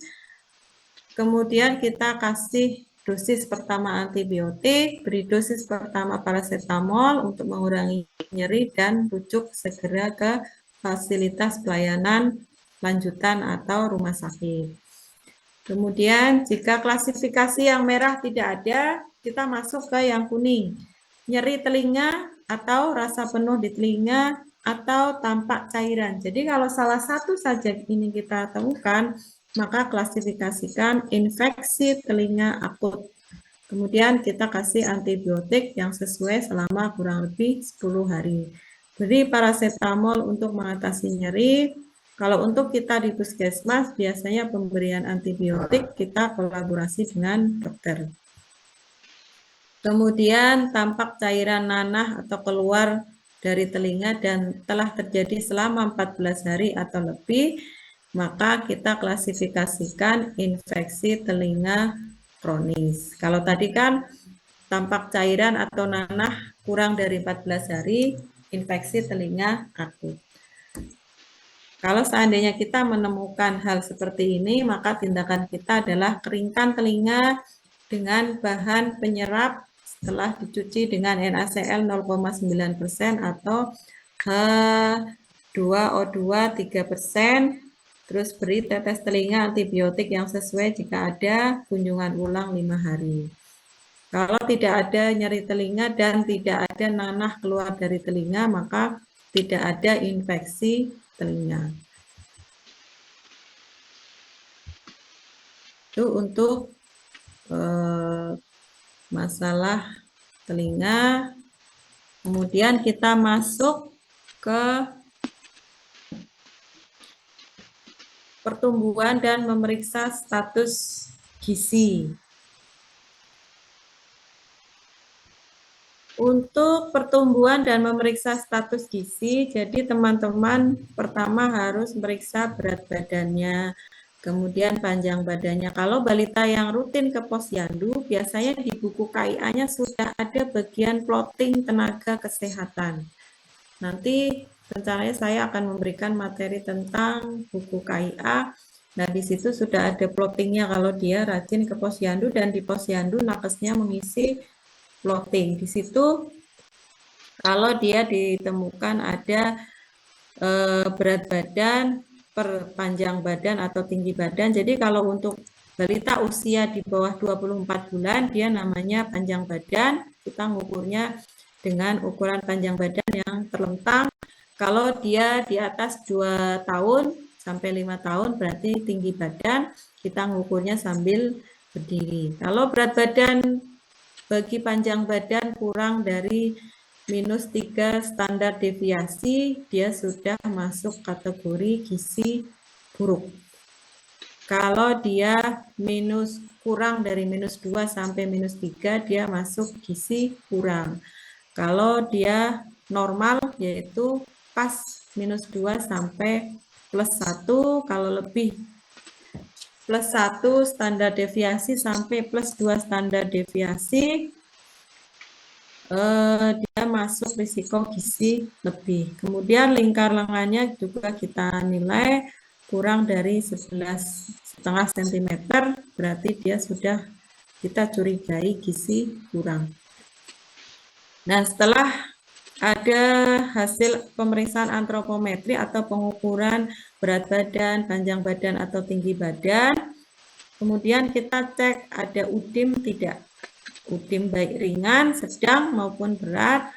kemudian kita kasih dosis pertama antibiotik, beri dosis pertama paracetamol untuk mengurangi nyeri, dan rujuk segera ke fasilitas pelayanan lanjutan atau rumah sakit. Kemudian jika klasifikasi yang merah tidak ada, kita masuk ke yang kuning. Nyeri telinga atau rasa penuh di telinga atau tampak cairan. Jadi kalau salah satu saja ini kita temukan, maka klasifikasikan infeksi telinga akut. Kemudian kita kasih antibiotik yang sesuai selama kurang lebih 10 hari. Beri paracetamol untuk mengatasi nyeri. Kalau untuk kita di puskesmas, biasanya pemberian antibiotik kita kolaborasi dengan dokter. Kemudian tampak cairan nanah atau keluar dari telinga dan telah terjadi selama 14 hari atau lebih, maka kita klasifikasikan infeksi telinga kronis. Kalau tadi kan tampak cairan atau nanah kurang dari 14 hari, infeksi telinga akut. Kalau seandainya kita menemukan hal seperti ini, maka tindakan kita adalah keringkan telinga dengan bahan penyerap setelah dicuci dengan NaCl 0,9% atau H2O2 3%, terus beri tetes telinga antibiotik yang sesuai jika ada, kunjungan ulang 5 hari. Kalau tidak ada nyeri telinga dan tidak ada nanah keluar dari telinga, maka tidak ada infeksi telinga. Itu untuk masalah telinga. Kemudian kita masuk ke pertumbuhan dan memeriksa status gizi. Untuk pertumbuhan dan memeriksa status gizi, jadi teman-teman pertama harus meriksa berat badannya, kemudian panjang badannya. Kalau balita yang rutin ke posyandu, biasanya di buku KIA-nya sudah ada bagian plotting tenaga kesehatan. Nanti rencananya saya akan memberikan materi tentang buku KIA. Nah, di situ sudah ada plottingnya kalau dia rajin ke posyandu, dan di posyandu nakesnya mengisi plotting. Di situ kalau dia ditemukan ada berat badan per panjang badan atau tinggi badan. Jadi kalau untuk balita usia di bawah 24 bulan, dia namanya panjang badan. Kita ngukurnya dengan ukuran panjang badan yang terlentang. Kalau dia di atas 2 tahun sampai 5 tahun berarti tinggi badan, kita ngukurnya sambil berdiri. Kalau berat badan bagi panjang badan kurang dari -3 standar deviasi, dia sudah masuk kategori gizi buruk. Kalau dia kurang dari -2 sampai -3, dia masuk gizi kurang. Kalau dia normal, yaitu pas -2 sampai +1, kalau lebih +1 standar deviasi sampai +2 standar deviasi, dia masuk risiko gizi lebih. Kemudian lingkar lengannya juga kita nilai kurang dari 11,5 cm, berarti dia sudah kita curigai gizi kurang. Nah, setelah ada hasil pemeriksaan antropometri atau pengukuran berat badan, panjang badan, atau tinggi badan, kemudian kita cek ada udim tidak. Udim baik ringan, sedang, maupun berat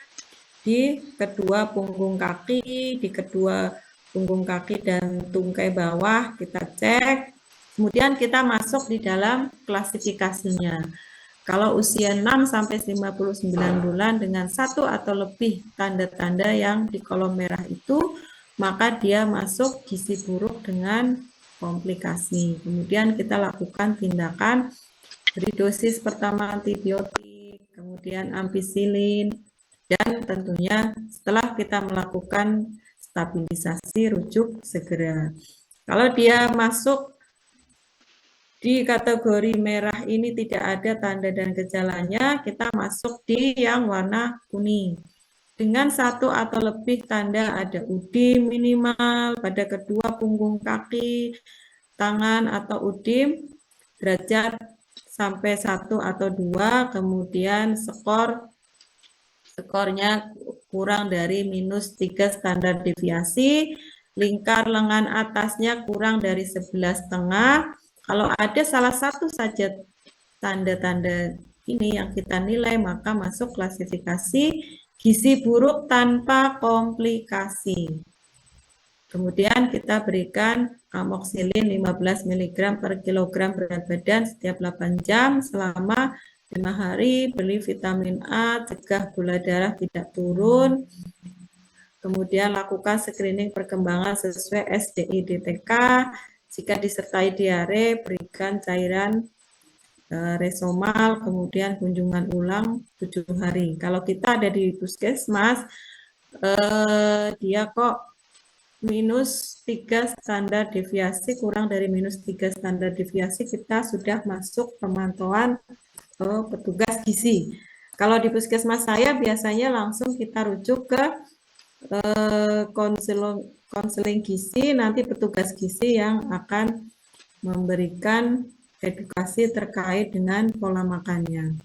di kedua punggung kaki, di kedua punggung kaki dan tungkai bawah kita cek. Kemudian kita masuk di dalam klasifikasinya. Kalau usia 6-59 bulan dengan 1 atau lebih tanda-tanda yang di kolom merah itu, maka dia masuk gizi buruk dengan komplikasi. Kemudian kita lakukan tindakan beri dosis pertama antibiotik, kemudian ampicillin, dan tentunya setelah kita melakukan stabilisasi rujuk segera. Kalau dia masuk di kategori merah ini tidak ada tanda dan gejalanya, kita masuk di yang warna kuning. Dengan 1 atau lebih tanda ada udim minimal pada kedua punggung kaki, tangan atau udim, derajat sampai 1 atau 2, kemudian skornya kurang dari -3 standar deviasi, lingkar lengan atasnya kurang dari 11,5. Kalau ada salah satu saja tanda-tanda ini yang kita nilai, maka masuk klasifikasi gizi buruk tanpa komplikasi. Kemudian kita berikan amoxicillin 15 mg per kilogram berat badan setiap 8 jam selama 5 hari, beri vitamin A, cegah gula darah tidak turun. Kemudian lakukan screening perkembangan sesuai SDI-DTK. Jika disertai diare, berikan cairan resomal, kemudian kunjungan ulang 7 hari. Kalau kita ada di puskesmas, dia kok -3 standar deviasi, kurang dari -3 standar deviasi, kita sudah masuk pemantauan petugas gizi. Kalau di puskesmas saya biasanya langsung kita rujuk ke konseling gizi, nanti petugas gizi yang akan memberikan edukasi terkait dengan pola makannya.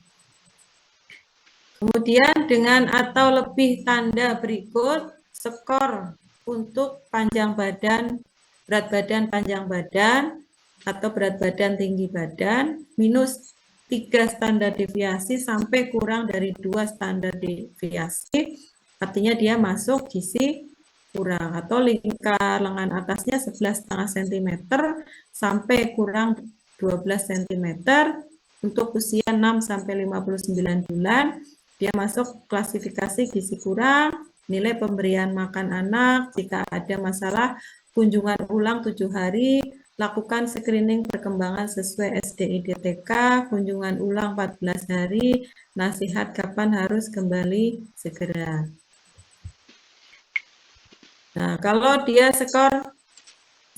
Kemudian dengan atau lebih tanda berikut, skor untuk panjang badan, berat badan panjang badan, atau berat badan tinggi badan, -3 standar deviasi sampai kurang dari 2 standar deviasi, artinya dia masuk gizi kurang, atau lingkar lengan atasnya 11,5 cm sampai kurang 12 cm. Untuk usia 6-59 bulan, dia masuk klasifikasi gizi kurang. Nilai pemberian makan anak, jika ada masalah, kunjungan ulang 7 hari, lakukan screening perkembangan sesuai SDI-DTK, kunjungan ulang 14 hari, nasihat kapan harus kembali segera. Nah, kalau dia skor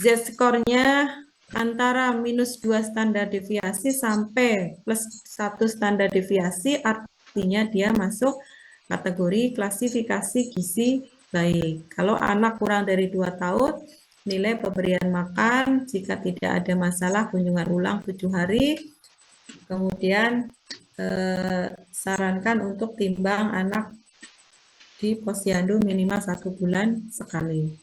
Z-skornya antara -2 standar deviasi sampai +1 standar deviasi, artinya dia masuk kategori klasifikasi gizi baik. Kalau anak kurang dari 2 tahun, nilai pemberian makan, jika tidak ada masalah, kunjungan ulang 7 hari. Kemudian sarankan untuk timbang anak di posyandu minimal 1 bulan sekali.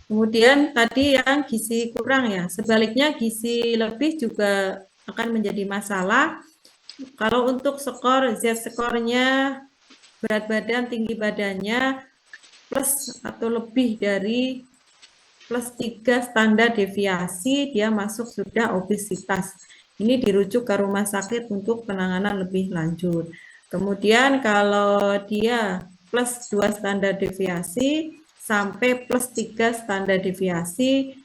Kemudian tadi yang gizi kurang ya, sebaliknya gizi lebih juga akan menjadi masalah. Kalau untuk skor, Z-skornya, berat badan, tinggi badannya plus atau lebih dari +3 standar deviasi, dia masuk sudah obesitas. ini dirujuk ke rumah sakit untuk penanganan lebih lanjut. Kemudian kalau dia plus 2 standar deviasi sampai plus 3 standar deviasi,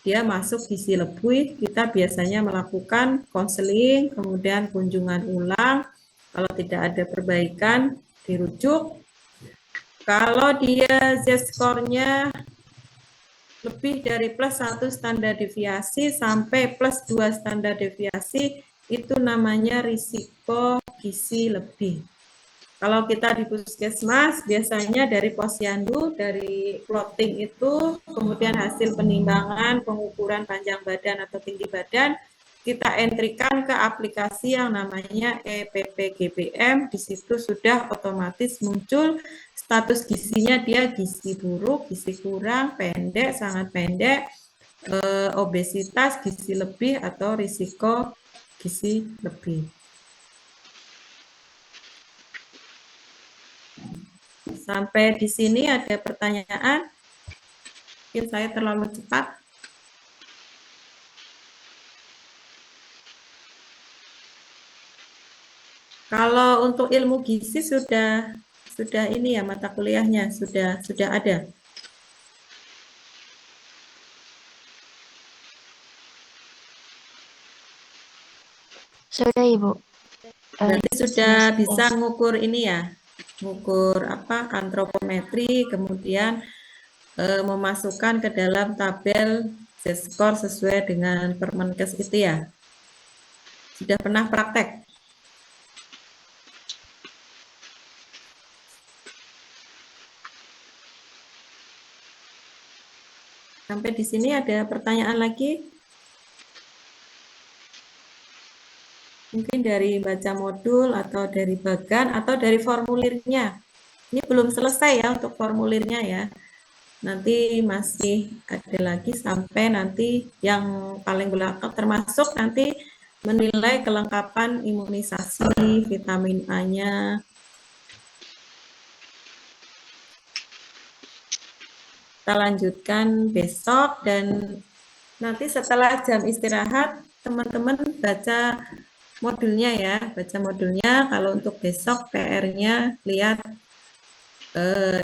dia masuk gizi lebih, kita biasanya melakukan konseling, kemudian kunjungan ulang. Kalau tidak ada perbaikan, dirujuk. Kalau dia Z-score-nya lebih dari plus 1 standar deviasi sampai plus 2 standar deviasi, itu namanya risiko gizi lebih. Kalau kita di puskesmas, biasanya dari posyandu, dari plotting itu, kemudian hasil penimbangan, pengukuran panjang badan atau tinggi badan, kita entrikan ke aplikasi yang namanya EPPGBM. Di situ sudah otomatis muncul status gizinya, dia gizi buruk, gizi kurang, pendek, sangat pendek, obesitas, gizi lebih, atau risiko gizi lebih. Sampai di sini ada pertanyaan? Mungkin saya terlalu cepat. Kalau untuk ilmu gizi sudah ini ya, mata kuliahnya sudah ada. Sudah, Ibu. Berarti sudah bisa ngukur ini ya, ngukur apa, antropometri, kemudian memasukkan ke dalam tabel Z-score sesuai dengan Permenkes itu ya. Sudah pernah praktek? Sampai di sini ada pertanyaan lagi? Mungkin dari baca modul atau dari bagan atau dari formulirnya. Ini belum selesai ya untuk formulirnya ya. Nanti masih ada lagi sampai nanti yang paling belakang, termasuk nanti menilai kelengkapan imunisasi, vitamin A-nya. Kita lanjutkan besok, dan nanti setelah jam istirahat teman-teman baca modulnya ya, baca modulnya. Kalau untuk besok PR-nya lihat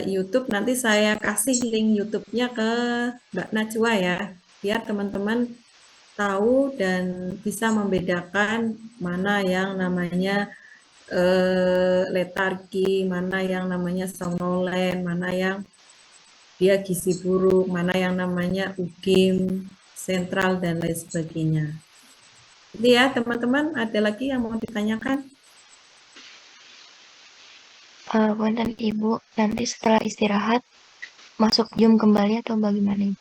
YouTube, nanti saya kasih link YouTube-nya ke Mbak Najwa ya, biar teman-teman tahu dan bisa membedakan mana yang namanya letargi, mana yang namanya somnolen, mana yang dia gizi buruk, mana yang namanya UGIM, sentral, dan lain sebagainya. Jadi ya teman-teman, ada lagi yang mau ditanyakan? Punten Ibu, nanti setelah istirahat masuk Zoom kembali atau bagaimana?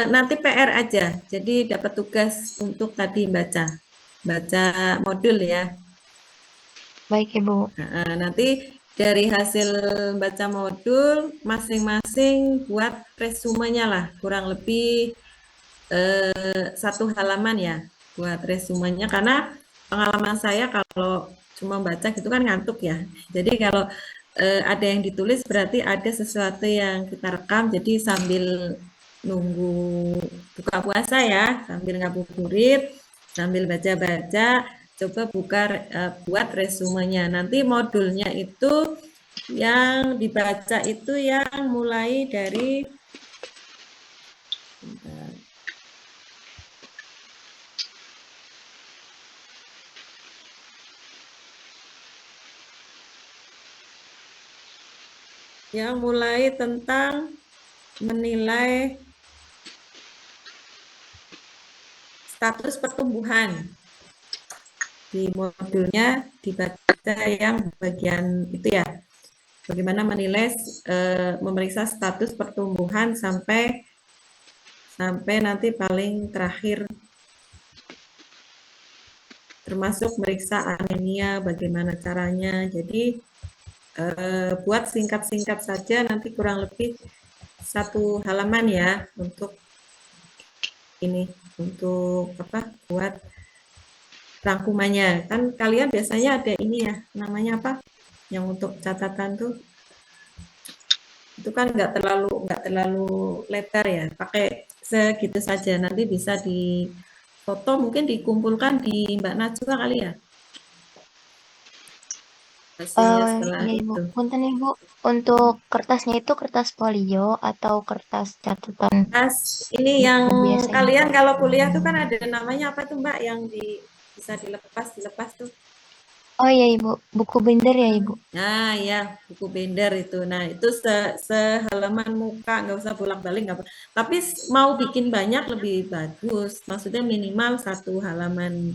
Nanti PR aja, jadi dapat tugas untuk tadi baca modul ya. Baik Ibu. Nanti dari hasil baca modul masing-masing buat resumenya lah, kurang lebih 1 halaman ya buat resumenya, karena pengalaman saya kalau cuma baca gitu kan ngantuk ya. Jadi kalau ada yang ditulis berarti ada sesuatu yang kita rekam, jadi sambil nunggu buka puasa ya, sambil ngabuburit, sambil baca-baca, coba buat resumenya. Nanti modulnya itu yang dibaca itu yang mulai dari yang mulai tentang menilai status pertumbuhan. Di modulnya dibaca yang bagian itu ya, bagaimana menilai memeriksa status pertumbuhan sampai nanti paling terakhir, termasuk meriksa anemia, bagaimana caranya. Jadi buat singkat-singkat saja, nanti kurang lebih 1 halaman ya untuk ini, untuk apa, buat rangkumannya. Kan kalian biasanya ada ini ya, namanya apa, yang untuk catatan tuh, itu kan nggak terlalu lebar ya, pakai segitu saja, nanti bisa di foto mungkin dikumpulkan di Mbak Najwa kali ya. Hasilnya setelah Ya Ibu, itu. punten Ibu, untuk kertasnya itu kertas folio atau kertas catatan Ini yang biasa kalian Ibu? kalau kuliah tuh kan ada namanya apa tuh Mbak yang bisa dilepas tuh. Oh iya Ibu, buku binder ya Ibu? Nah ya, buku binder itu. Nah itu sehalaman muka, nggak usah bolak-balik nggak apa. Tapi mau bikin banyak lebih bagus. Maksudnya minimal 1 halaman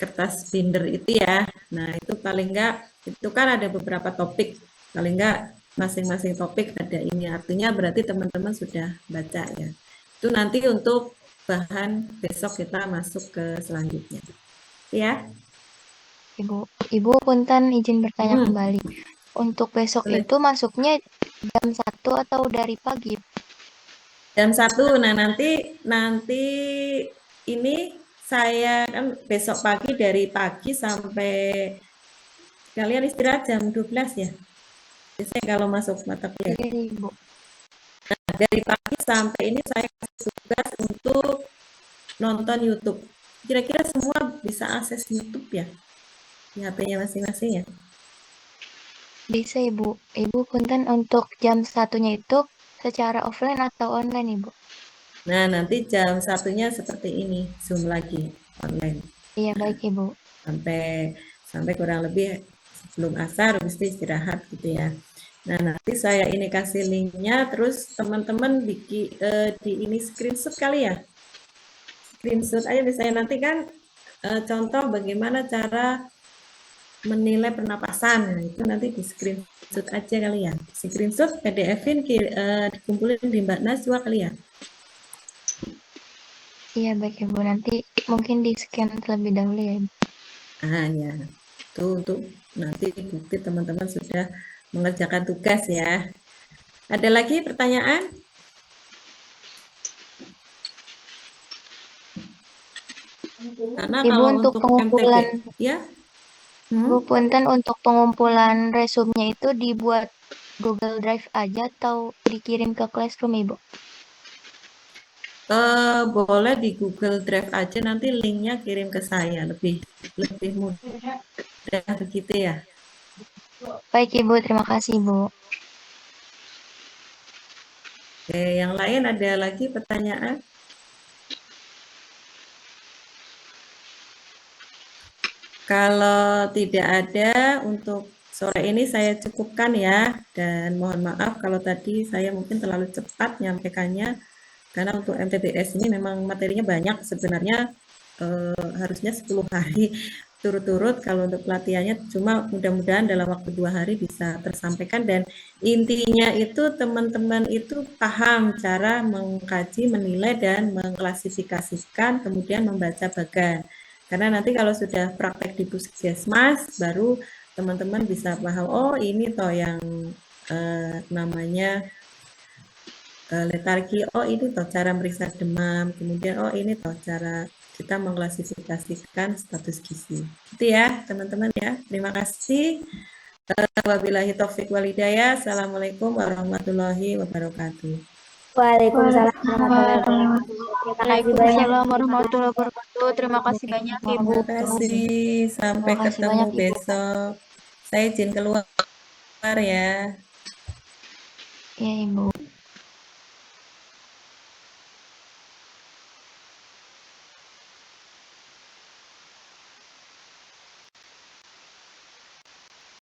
kertas binder itu ya. Nah itu paling nggak, itu kan ada beberapa topik. Paling nggak masing-masing topik ada ini. Artinya berarti teman-teman sudah baca ya. Itu nanti untuk bahan besok kita masuk ke selanjutnya. Ya. Ibu punten izin bertanya Hmm. kembali. Untuk besok Boleh. itu masuknya jam 1 atau dari pagi? Jam 1. Nah, nanti ini saya kan besok pagi dari pagi sampai kalian istirahat jam 12 ya. Biasanya kalau masuk mata kuliah. Iya, Ibu. Nah, dari pagi sampai ini saya kasih tugas untuk nonton YouTube. Kira-kira semua bisa akses YouTube ya? Di HP-nya masing-masing ya? Bisa Ibu. Ibu punten untuk jam 1-nya itu secara offline atau online Ibu? Nah, nanti jam 1-nya seperti ini, Zoom lagi, online. Iya, baik Ibu. Sampai kurang lebih sebelum asar, habis itu istirahat gitu ya. Nah, nanti saya ini kasih linknya, terus teman-teman di ini screenshot kali ya. Screenshot aja misalnya nanti kan contoh bagaimana cara menilai pernapasan. Nah, itu nanti di screenshot aja kali ya. Screenshot PDF-in dikumpulin di Mbak Najwa kali ya. Iya, baik Ibu. Nanti mungkin di-scan terlebih dahulu ya Ibu. Ya. Itu untuk nanti bukti teman-teman sudah mengerjakan tugas ya. Ada lagi pertanyaan? Karena Ibu kalau untuk pengumpulan MTB, ya. Ibu punten untuk pengumpulan resumnya itu dibuat Google Drive aja atau dikirim ke Classroom Ibu? Boleh di Google Drive aja, nanti linknya kirim ke saya, lebih mudah begitu ya. Baik Ibu, terima kasih Ibu. Oke, yang lain ada lagi pertanyaan? Kalau tidak ada, untuk sore ini saya cukupkan ya, dan mohon maaf kalau tadi saya mungkin terlalu cepat nyampaikannya, karena untuk MTBS ini memang materinya banyak sebenarnya, harusnya 10 hari turut-turut kalau untuk pelatihannya, cuma mudah-mudahan dalam waktu 2 hari bisa tersampaikan, dan intinya itu teman-teman itu paham cara mengkaji, menilai, dan mengklasifikasikan, kemudian membaca bagan. Karena nanti kalau sudah praktek di puskesmas, baru teman-teman bisa paham, oh ini toh yang namanya letargi, oh ini toh cara meriksa demam, kemudian oh ini toh cara kita mengklasifikasikan status gizi. Itu ya teman-teman ya. Terima kasih. Wabillahi taufik walhidayah. Assalamualaikum warahmatullahi wabarakatuh. Waalaikumsalam warahmatullahi wabarakatuh. Terima kasih banyak. Waalaikumsalam warahmatullahi wabarakatuh. Terima kasih banyak Ibu. Terima kasih. Sampai Terima kasih ketemu banyak, Ibu. besok. Saya izin keluar ya. Iya Ibu.